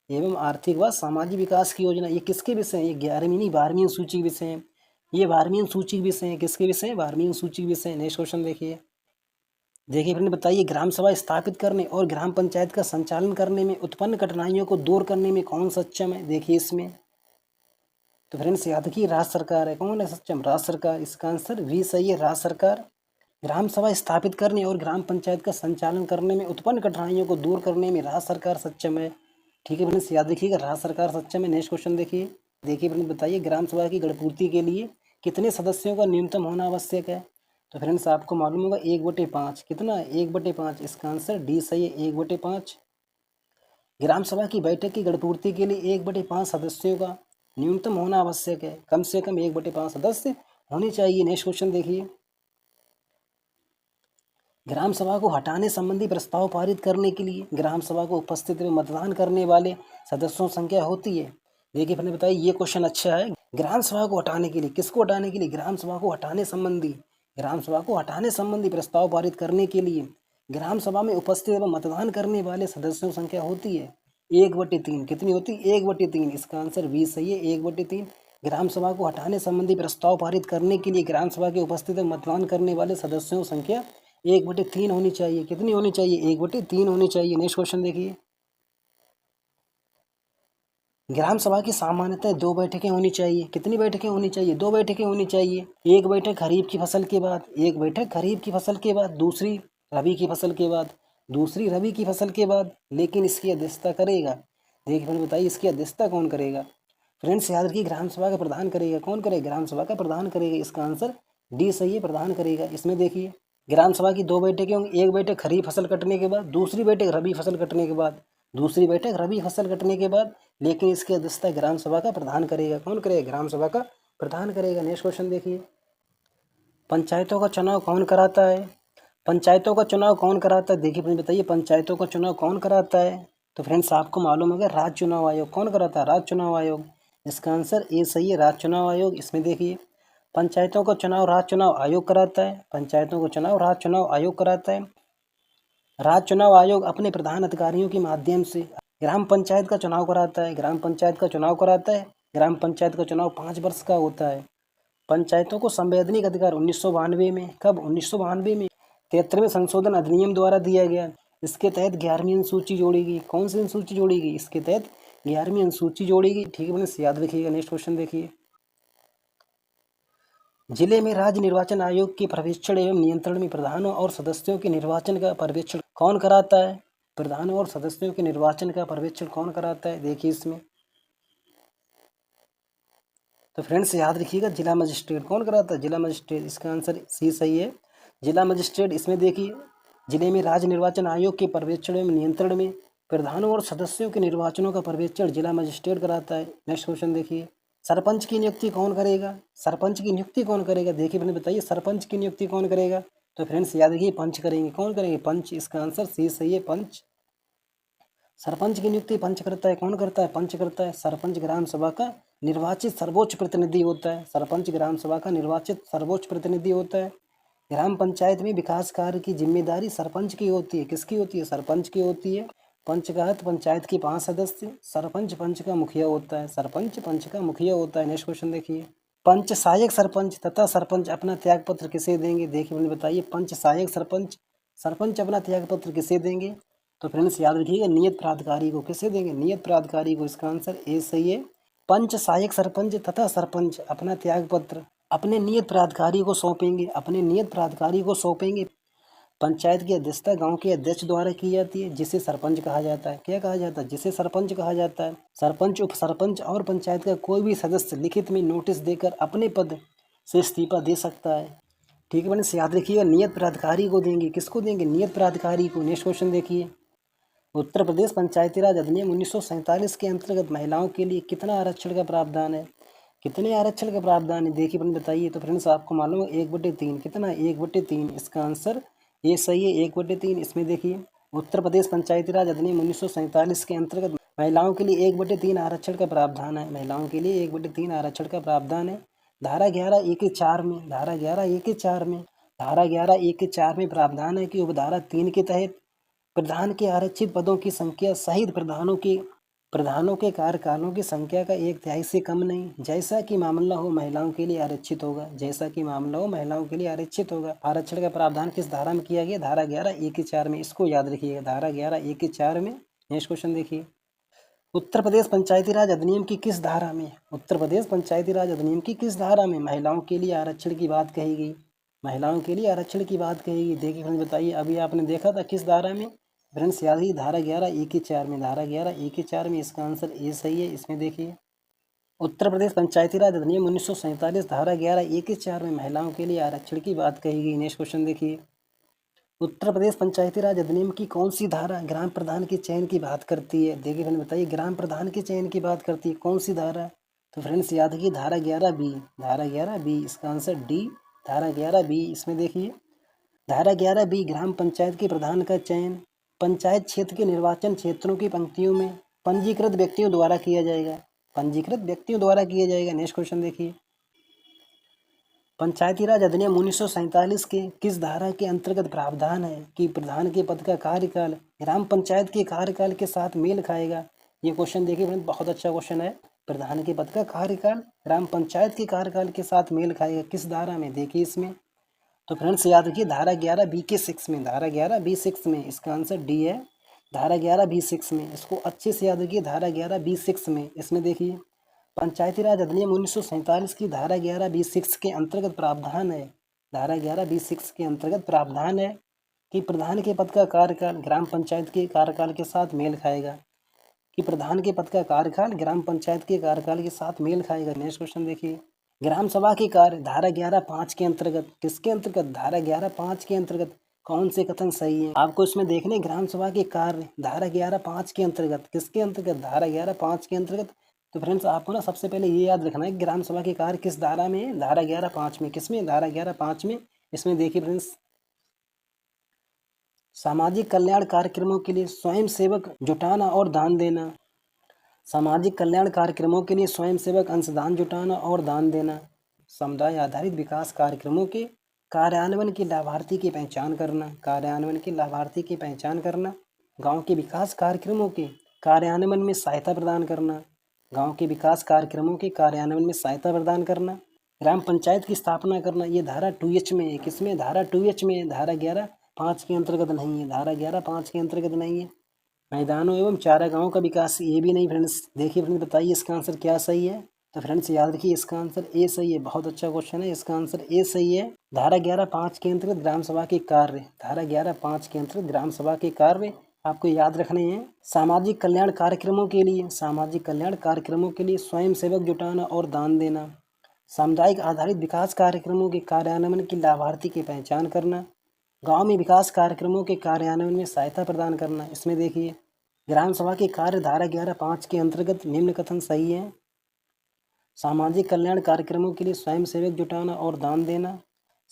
एवं आर्थिक व सामाजिक विकास की योजना, ये किसके विषय हैं? ये 11वीं नहीं 12वीं अनुसूची के विषय हैं। ये 12वीं अनुसूची के विषय हैं। किसके विषय हैं? 12वीं अनुसूची के विषय। नेक्स्ट क्वेश्चन देखिए, देखिए फ्रेंड, बताइए ग्राम सभा स्थापित करने और ग्राम पंचायत का संचालन करने में उत्पन्न कठिनाइयों को दूर करने में कौन सक्षम है? देखिए इसमें तो फ्रेंड्स याद रखिए, राज्य सरकार है। कौन है सक्षम? राज्य सरकार। इसका आंसर भी सही है, राज्य सरकार। ग्राम सभा स्थापित करने और ग्राम पंचायत का संचालन करने में उत्पन्न कठिनाइयों को दूर करने में राज्य सरकार सक्षम है। ठीक है फ्रेंड्स, याद रखिएगा, राज्य सरकार सक्षम है। नेक्स्ट क्वेश्चन देखिए, देखिए फ्रेंड्स, बताइए ग्राम सभा की गणपूर्ति के लिए कितने सदस्यों का न्यूनतम होना आवश्यक है? तो फ्रेंड्स आपको मालूम होगा 1/5। कितना? 1/5। इसका आंसर डी सही है, 1/5। ग्राम सभा की बैठक की गणपूर्ति के लिए 1/5 सदस्यों का न्यूनतम होना आवश्यक है। कम से कम 1/5 सदस्य होने चाहिए। नेक्स्ट क्वेश्चन देखिए, ग्राम सभा को हटाने संबंधी प्रस्ताव पारित करने के लिए ग्राम सभा को उपस्थित में मतदान करने वाले सदस्यों की संख्या होती है। देखिए मैंने बताया, ये क्वेश्चन अच्छा है। ग्राम सभा को हटाने के लिए, किसको हटाने के लिए? ग्राम सभा को हटाने संबंधी, ग्राम सभा को हटाने संबंधी प्रस्ताव पारित करने के लिए ग्राम सभा में उपस्थित एवं मतदान करने वाले सदस्यों की संख्या होती है 1/3। कितनी होती है? 1/3। इसका आंसर बी सही है, 1/3। ग्राम सभा को हटाने संबंधी प्रस्ताव पारित करने के लिए ग्राम सभा के उपस्थित एवं मतदान करने वाले सदस्यों की संख्या 1/3 होनी चाहिए। कितनी होनी चाहिए? 1/3 होनी चाहिए। नेक्स्ट क्वेश्चन देखिए, ग्राम सभा की सामान्यतः 2 बैठकें होनी चाहिए। कितनी बैठकें होनी चाहिए? 2 बैठकें होनी चाहिए। एक बैठक खरीफ की फसल के बाद, एक बैठक खरीफ की फसल के बाद, दूसरी रबी की फसल के बाद, दूसरी रबी की फसल के बाद। लेकिन इसकी अध्यक्षता करेगा, देखिए मैंने बताइए, इसकी अध्यक्षता कौन करेगा? फ्रेंड्स याद रखिए, ग्राम सभा का प्रधान करेगा। कौन करेगा? ग्राम सभा का प्रधान करेगा। इसका आंसर डी सही है, प्रधान करेगा। इसमें देखिए, ग्राम सभा की 2 बैठकें होंगी। एक बैठक खरीफ फसल कटने के बाद, दूसरी बैठक रबी फसल कटने के बाद, दूसरी बैठक रबी फसल कटने के बाद। लेकिन इसकी अध्यक्षता ग्राम सभा का प्रधान करेगा। कौन करेगा? ग्राम सभा का प्रधान करेगा। नेक्स्ट क्वेश्चन देखिए, पंचायतों का चुनाव कौन कराता है? पंचायतों का चुनाव कौन कराता है? देखिए फ्रेंड्स बताइए, पंचायतों का चुनाव कौन कराता है? तो फ्रेंड्स आपको मालूम होगा, राज्य चुनाव आयोग। कौन कराता है? राज्य चुनाव आयोग। इसका आंसर ए सही है, राज्य चुनाव आयोग। इसमें देखिए, पंचायतों का चुनाव राज्य चुनाव आयोग कराता है। पंचायतों का चुनाव राज्य चुनाव आयोग कराता है। राज्य चुनाव आयोग अपने प्रधान अधिकारियों के माध्यम से ग्राम पंचायत का चुनाव कराता है। ग्राम पंचायत का चुनाव कराता है। ग्राम पंचायत का चुनाव 5 वर्ष का होता है। पंचायतों को संवैधानिक अधिकार 1992 में, कब 1992 में 73वें संशोधन अधिनियम द्वारा दिया गया। इसके तहत 11वीं अनुसूची जोड़ी गई। कौन सी अनुसूची जोड़ी गई? इसके तहत 11वीं अनुसूची जोड़ी गई। ठीक है बस याद रखिएगा। नेक्स्ट क्वेश्चन देखिए, जिले में राज्य निर्वाचन आयोग के पर्यवेक्षण एवं नियंत्रण में प्रधानों और सदस्यों के निर्वाचन का पर्यवेक्षण कौन कराता है? प्रधानों और सदस्यों के निर्वाचन का पर्यवेक्षण कौन कराता है? देखिए इसमें तो फ्रेंड्स याद रखिएगा, जिला मजिस्ट्रेट। कौन कराता है? जिला मजिस्ट्रेट। इसका आंसर सी सही है, जिला मजिस्ट्रेट। इसमें देखिए, जिले में राज्य निर्वाचन आयोग के पर्यवेक्षण एवं नियंत्रण में प्रधानों और सदस्यों के निर्वाचनों का पर्यवेक्षण जिला मजिस्ट्रेट कराता है। नेक्स्ट क्वेश्चन देखिए, सरपंच की नियुक्ति कौन करेगा? सरपंच की नियुक्ति कौन करेगा? देखिए मैंने बताइए, सरपंच की नियुक्ति कौन करेगा? तो फ्रेंड्स याद रखिए, पंच करेंगे। कौन करेंगे? पंच। इसका आंसर सी सही है, पंच। सरपंच की नियुक्ति पंच करता है। कौन करता है? पंच करता है। सरपंच ग्राम सभा का निर्वाचित सर्वोच्च प्रतिनिधि होता है। सरपंच ग्राम सभा का निर्वाचित सर्वोच्च प्रतिनिधि होता है। ग्राम पंचायत में विकास कार्य की जिम्मेदारी सरपंच की होती है। किसकी होती है? सरपंच की होती है। पंच का अर्थ पंचायत के 5 सदस्य। सरपंच पंच का मुखिया होता है। सरपंच पंच का मुखिया होता है। नेक्स्ट क्वेश्चन देखिए, पंच सहायक सरपंच तथा सरपंच अपना त्याग पत्र किसे देंगे? देखिए मैंने बताइए, पंच सहायक सरपंच, सरपंच अपना त्याग पत्र किसे देंगे? तो फ्रेंड्स याद रखिएगा, नियत प्राधिकारी को। किसे देंगे? नियत प्राधिकारी को। इसका आंसर ए सही है। पंच सहायक सरपंच तथा सरपंच अपना त्याग पत्र अपने नियत प्राधिकारी को सौंपेंगे। अपने नियत प्राधिकारी को सौंपेंगे। पंचायत की अध्यक्षता गांव के अध्यक्ष द्वारा की जाती है, जिसे सरपंच कहा जाता है। क्या कहा जाता है? जिसे सरपंच कहा जाता है। सरपंच, उप सरपंच और पंचायत का कोई भी सदस्य लिखित में नोटिस देकर अपने पद से इस्तीफा दे सकता है। ठीक है मैंने याद रखिएगा, नियत प्राधिकारी को देंगे। किसको देंगे? नियत प्राधिकारी को। नेक्स्ट क्वेश्चन देखिए, उत्तर प्रदेश पंचायती राज अधिनियम 1947 के अंतर्गत महिलाओं के लिए कितना आरक्षण का प्रावधान है? कितने आरक्षण का प्रावधान है? देखिए अपन बताइए। तो फ्रेंड्स आपको मालूम है 1/3। कितना? 1/3। इसका आंसर ये सही है, 1/3। इसमें देखिए, उत्तर प्रदेश पंचायती राज अधिनियम 1947 के अंतर्गत महिलाओं के लिए 1/3 आरक्षण का प्रावधान है। महिलाओं के लिए 1/3 आरक्षण का प्रावधान है। धारा 11(1)(4) में, धारा 11(1)(4) में, धारा 11(1)(4) में प्रावधान है कि उपधारा 3 के तहत प्रधान के आरक्षित पदों की संख्या सहित प्रधानों के कार्यकालों की संख्या का 1/3 से कम नहीं, जैसा कि मामला हो महिलाओं के लिए आरक्षित होगा। जैसा कि मामला हो महिलाओं के लिए आरक्षित होगा। आरक्षण का प्रावधान किस धारा में किया गया? धारा 11(1)(4) में। इसको याद रखिएगा, धारा 11(1)(4) में। नेक्स्ट क्वेश्चन देखिए, उत्तर प्रदेश पंचायती राज अधिनियम की किस धारा में, उत्तर प्रदेश पंचायती राज अधिनियम की किस धारा में महिलाओं के लिए आरक्षण की बात कही गई? महिलाओं के लिए आरक्षण की बात कही गई। देखिए फ्रेंड्स बताइए, अभी आपने देखा था किस धारा में? फ्रेंड्स याद ही, धारा 11(1)(4) में, धारा 11(1)(4) में। इसका आंसर ए सही है। इसमें देखिए, उत्तर प्रदेश पंचायती राज अधिनियम 1947 धारा 11(1)(4) में महिलाओं के लिए आरक्षण की बात कही गई। नेक्स्ट क्वेश्चन देखिए, उत्तर प्रदेश पंचायती राज अधिनियम की कौन सी धारा ग्राम प्रधान के चयन की बात करती है? देखिए मैंने बताइए, ग्राम प्रधान के चयन की बात करती है। कौन सी धारा? तो फ्रेंड्स याद रखिए, धारा 11(b), धारा 11(b). इसका आंसर डी, धारा 11(b). इसमें देखिए, धारा 11(b) ग्राम पंचायत के प्रधान का चयन पंचायत क्षेत्र के निर्वाचन क्षेत्रों की पंक्तियों में पंजीकृत व्यक्तियों द्वारा किया जाएगा। पंजीकृत व्यक्तियों द्वारा किया जाएगा। नेक्स्ट क्वेश्चन देखिए, पंचायती राज अधिनियम 1947 के किस धारा के अंतर्गत प्रावधान है कि प्रधान के पद का कार्यकाल ग्राम पंचायत के कार्यकाल के साथ मेल खाएगा? ये क्वेश्चन देखिए फ्रेंड, बहुत अच्छा क्वेश्चन है। प्रधान के पद का कार्यकाल ग्राम पंचायत के कार्यकाल के साथ मेल खाएगा, किस धारा में? देखिए इसमें तो फ्रेंड्स याद रखिए, धारा 11(b)(6) में, धारा 11(b)(6) में। इसका आंसर डी है, धारा 11(b)(6) में। इसको अच्छे से याद रखिए, धारा 11(b)(6) में। इसमें देखिए, पंचायती राज अधिनियम 1947 की धारा 11(b)(6) के अंतर्गत प्रावधान है, धारा 11(b)(6) के अंतर्गत प्रावधान है कि प्रधान के पद का कार्यकाल ग्राम पंचायत के कार्यकाल के साथ मेल खाएगा, कि प्रधान के पद का कार्यकाल ग्राम पंचायत के कार्यकाल के साथ मेल खाएगा। नेक्स्ट क्वेश्चन देखिए, ग्राम सभा के कार्य धारा 11(5) के अंतर्गत, किसके अंतर्गत? धारा 11(5) के अंतर्गत कौन से कथन सही है? आपको इसमें देखने, ग्राम सभा के कार्य धारा 11(5) के अंतर्गत, किसके अंतर्गत? धारा 11(5) के अंतर्गत। तो फ्रेंड्स आपको ना सबसे पहले ये याद रखना है, ग्राम सभा के कार्य किस धारा में है? धारा 11(5) में। किसमें? धारा 11(5) में। इसमें देखिए फ्रेंड्स, सामाजिक कल्याण कार्यक्रमों के लिए स्वयं सेवक जुटाना और दान देना। सामाजिक कल्याण कार्यक्रमों के लिए स्वयं सेवक अंशदान जुटाना और दान देना। समुदाय आधारित विकास कार्यक्रमों के कार्यान्वयन के लाभार्थी की पहचान करना, कार्यान्वयन के लाभार्थी की पहचान करना। गांव के विकास कार्यक्रमों के कार्यान्वयन में सहायता प्रदान करना, गांव के विकास कार्यक्रमों के कार्यान्वयन में सहायता प्रदान करना। ग्राम पंचायत की स्थापना करना, ये धारा 2H में है। किसमें? धारा 2H में है। धारा 11(5) के अंतर्गत नहीं है। धारा 11(5) के अंतर्गत नहीं है। मैदानों एवं चारागाहों का विकास, ये भी नहीं फ्रेंड्स। देखिए फ्रेंड्स, बताइए इसका आंसर क्या सही है। तो फ्रेंड्स याद रखिए, इसका आंसर ए सही है। बहुत अच्छा क्वेश्चन है, इसका आंसर ए सही है। धारा 11(5) के अंतर्गत ग्राम सभा के कार्य, धारा 11(5) के अंतर्गत ग्राम सभा के कार्य आपको याद रखने हैं। सामाजिक कल्याण कार्यक्रमों के लिए, सामाजिक कल्याण कार्यक्रमों के लिए स्वयं सेवक जुटाना और दान देना। सामुदायिक आधारित विकास कार्यक्रमों के कार्यान्वयन की लाभार्थी की पहचान करना। गांव में विकास कार्यक्रमों के कार्यान्वयन में सहायता प्रदान करना। इसमें देखिए, ग्राम सभा के कार्य धारा 11(5) के अंतर्गत निम्न कथन सही है। सामाजिक कल्याण कार्यक्रमों के लिए स्वयं सेवक जुटाना और दान देना।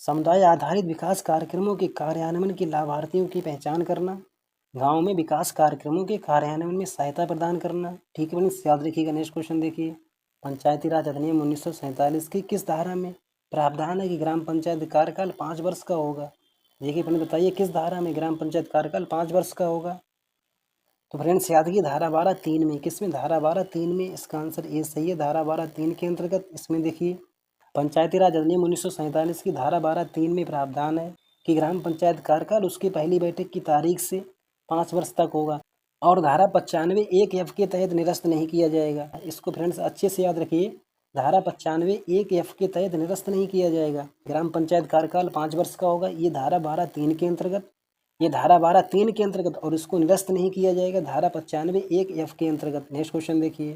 समुदाय आधारित विकास कार्यक्रमों के कार्यान्वयन के लाभार्थियों की पहचान करना। गांव में विकास कार्यक्रमों के कार्यान्वयन में सहायता प्रदान करना। ठीक है फ्रेंड्स, याद रखिएगा। नेक्स्ट क्वेश्चन देखिए, पंचायती राज अधिनियम 1947 की किस धारा में प्रावधान है कि ग्राम पंचायत कार्यकाल 5 वर्ष का होगा। देखिए फ्रेंड्स, बताइए किस धारा में ग्राम पंचायत कार्यकाल 5 वर्ष का होगा। तो फ्रेंड्स याद रखिए, धारा 12(3) में। किसमें? धारा 12(3) में। इसका आंसर ए सही है। धारा 12(3) के अंतर्गत इसमें देखिए, पंचायती राज अधिनियम 1947 की धारा 12(3) में प्रावधान है कि ग्राम पंचायत कार्यकाल उसकी पहली बैठक की तारीख से 5 वर्ष तक होगा और धारा 95 1F के तहत निरस्त नहीं किया जाएगा। इसको फ्रेंड्स अच्छे से याद रखिए, धारा 95 1F के तहत निरस्त नहीं किया जाएगा। ग्राम पंचायत कार्यकाल 5 वर्ष का होगा, ये धारा 12(3) के अंतर्गत, ये धारा 12(3) के अंतर्गत, और इसको निरस्त नहीं किया जाएगा धारा 95 1F के अंतर्गत। नेक्स्ट क्वेश्चन देखिए,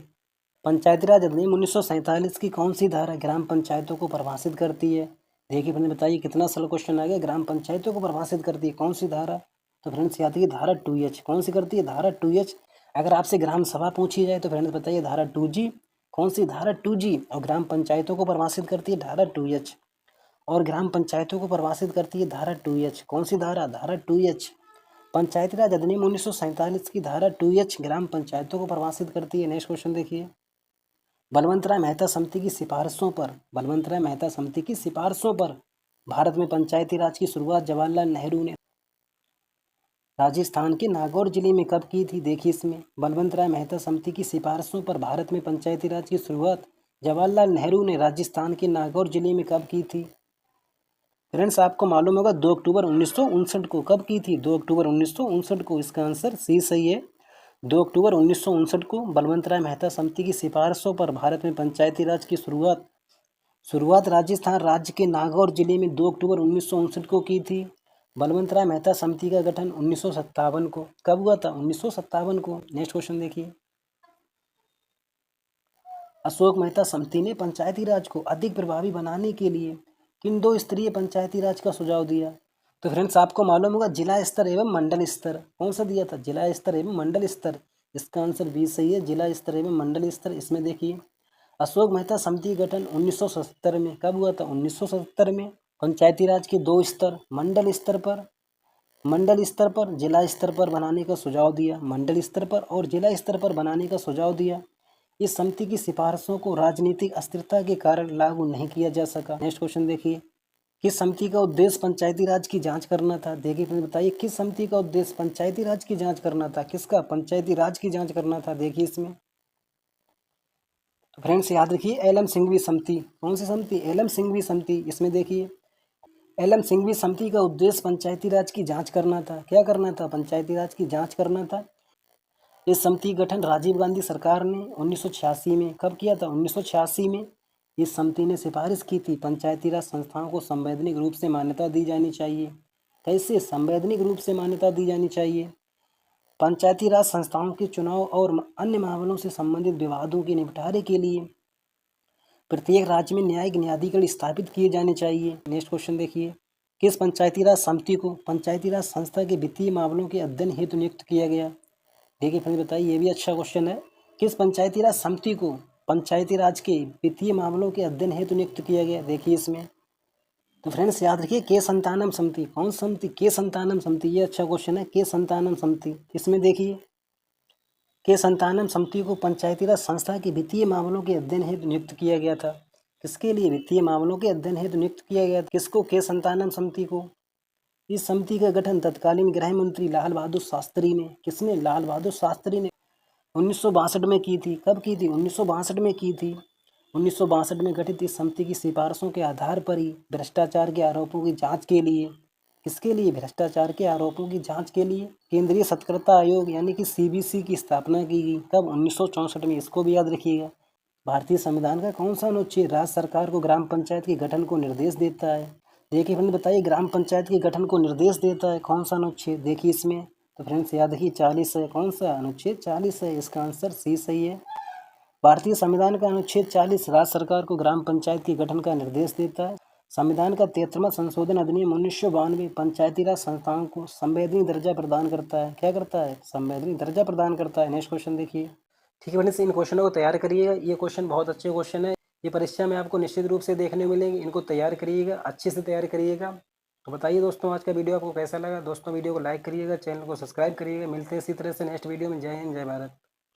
पंचायती राज अधिनियम 1947 की कौन सी धारा ग्राम पंचायतों को परिभाषित करती है। देखिए फ्रेंड्स, बताइए कितना सरल क्वेश्चन आ गया। ग्राम पंचायतों को परिभाषित करती है कौन सी धारा। तो फ्रेंड्स याद रखिए, धारा 2H। कौन सी करती है? धारा 2H। अगर आपसे ग्राम सभा पूछी जाए तो फ्रेंड्स बताइए धारा 2G। कौन सी? धारा 2G। और ग्राम पंचायतों को परिभाषित करती है धारा 2H। और ग्राम पंचायतों को परिभाषित करती है धारा 2H। कौन सी धारा? धारा 2H। पंचायती राज अधिनियम 1947 की धारा 2H ग्राम पंचायतों को परिभाषित करती है। नेक्स्ट क्वेश्चन देखिए, बलवंत राय मेहता समिति की सिफारिशों पर, बलवंत राय मेहता समिति की सिफारिशों पर भारत में पंचायती राज की शुरुआत जवाहरलाल नेहरू ने राजस्थान के नागौर जिले में कब की थी। देखिए इसमें, बलवंत राय मेहता समिति की सिफारिशों पर भारत में पंचायती राज की शुरुआत जवाहरलाल नेहरू ने राजस्थान के नागौर जिले में कब की थी। फ्रेंड्स आपको मालूम होगा 2 अक्टूबर 1959 को। कब की थी? 2 अक्टूबर 1959 को। इसका आंसर सी सही है। 2 अक्टूबर 1959 को बलवंत राय मेहता समिति की सिफारिशों पर भारत में पंचायती राज की शुरुआत राजस्थान राज्य के नागौर जिले में 2 अक्टूबर 1959 को की थी। बलवंत राय मेहता समिति का गठन 1957 को। कब हुआ था? 1957 को। नेक्स्ट क्वेश्चन देखिए, अशोक मेहता समिति ने पंचायती राज को अधिक प्रभावी बनाने के लिए किन 2 स्तरीय पंचायती राज का सुझाव दिया। तो फ्रेंड्स आपको मालूम होगा जिला स्तर एवं मंडल स्तर। कौन सा दिया था? जिला स्तर एवं मंडल स्तर। इसका आंसर बी सही है, जिला स्तर एवं मंडल स्तर। इसमें देखिए, अशोक मेहता समिति गठन 1977 में। कब हुआ था? 1977 में। पंचायती राज के 2 स्तर, मंडल स्तर पर जिला स्तर पर बनाने का सुझाव दिया। मंडल स्तर पर और जिला स्तर पर बनाने का सुझाव दिया। इस समिति की सिफारिशों को राजनीतिक अस्थिरता के कारण लागू नहीं किया जा सका। नेक्स्ट क्वेश्चन देखिए, किस समिति का उद्देश्य पंचायती राज की जांच करना था। देखिए फिर बताइए, किस समिति का उद्देश्य पंचायती राज की जांच करना था। किसका? पंचायती राज की जांच करना था। देखिए इसमें, तो फ्रेंड्स याद रखिए, एल.एम. सिंघवी समिति। कौन सी समिति? एल.एम. सिंघवी समिति। इसमें देखिए, एल.एम. सिंघवी समिति का उद्देश्य पंचायती राज की जांच करना था। क्या करना था? पंचायती राज की जांच करना था। इस समिति गठन राजीव गांधी सरकार ने 1986 में कब किया था? 1986 में। इस समिति ने सिफारिश की थी पंचायती राज संस्थाओं को संवैधानिक रूप से मान्यता दी जानी चाहिए। कैसे? संवैधानिक रूप से मान्यता दी जानी चाहिए। पंचायती राज संस्थाओं के चुनाव और अन्य मामलों से संबंधित विवादों के निपटारे के लिए प्रत्येक राज्य में न्यायिक न्यायाधिकरण स्थापित किए जाने चाहिए। नेक्स्ट क्वेश्चन देखिए, किस पंचायती राज समिति को पंचायती राज संस्था के वित्तीय मामलों के अध्ययन हेतु नियुक्त किया गया। देखिए फ्रेंड्स बताइए, ये भी अच्छा क्वेश्चन है। किस पंचायती राज समिति को पंचायती राज के वित्तीय मामलों के अध्ययन हेतु नियुक्त किया गया। देखिए इसमें, तो फ्रेंड्स याद रखिए, के संतानम समिति। कौन समिति? के संतानम समिति। ये अच्छा क्वेश्चन है, के संतानम समिति। इसमें देखिए, के संतानम समिति को पंचायती राज संस्था के वित्तीय मामलों के अध्ययन हेतु नियुक्त किया गया था। किसके लिए? वित्तीय मामलों के अध्ययन हेतु नियुक्त किया गया था। किसको? के संतानम समिति को। इस समिति का गठन तत्कालीन गृह मंत्री लाल बहादुर शास्त्री ने, किसने? लाल बहादुर शास्त्री ने 1962 में की थी। कब की थी? 1962 में की थी। 1962 में गठित इस समिति की सिफारिशों के आधार पर ही भ्रष्टाचार के आरोपों की जांच के लिए, किसके लिए, भ्रष्टाचार के आरोपों की जांच के लिए केंद्रीय सतर्कता आयोग यानी कि सीबीसी की स्थापना की गई। कब? 1964 में। इसको भी याद रखिएगा। भारतीय संविधान का कौन सा अनुच्छेद राज्य सरकार को ग्राम पंचायत के गठन को निर्देश देता है? देखिए फ्रेंड, बताइए, ग्राम पंचायत के गठन को निर्देश देता है कौन सा अनुच्छेद? देखिए इसमें तो फ्रेंड्स याद रखिए 40 है। कौन सा अनुच्छेद? 40 है। इसका आंसर सी सही है। भारतीय संविधान का अनुच्छेद 40 राज्य सरकार को ग्राम पंचायत के गठन का निर्देश देता है। संविधान का 73वां संशोधन अधिनियम 1992 पंचायती राज संस्थाओं को संवैधानिक दर्जा प्रदान करता है। क्या करता है? संवैधानिक दर्जा प्रदान करता है। नेक्स्ट क्वेश्चन देखिए। ठीक है फ्रेंड्स, इन क्वेश्चनों को तैयार करिएगा। ये क्वेश्चन बहुत अच्छे क्वेश्चन है, ये परीक्षा में आपको निश्चित रूप से देखने मिलेंगे। इनको तैयार करिएगा, अच्छे से तैयार करिएगा। तो बताइए दोस्तों, आज का वीडियो आपको कैसा लगा? दोस्तों वीडियो को लाइक करिएगा, चैनल को सब्सक्राइब करिएगा। मिलते हैं इसी तरह से नेक्स्ट वीडियो में। जय हिंद, जय भारत।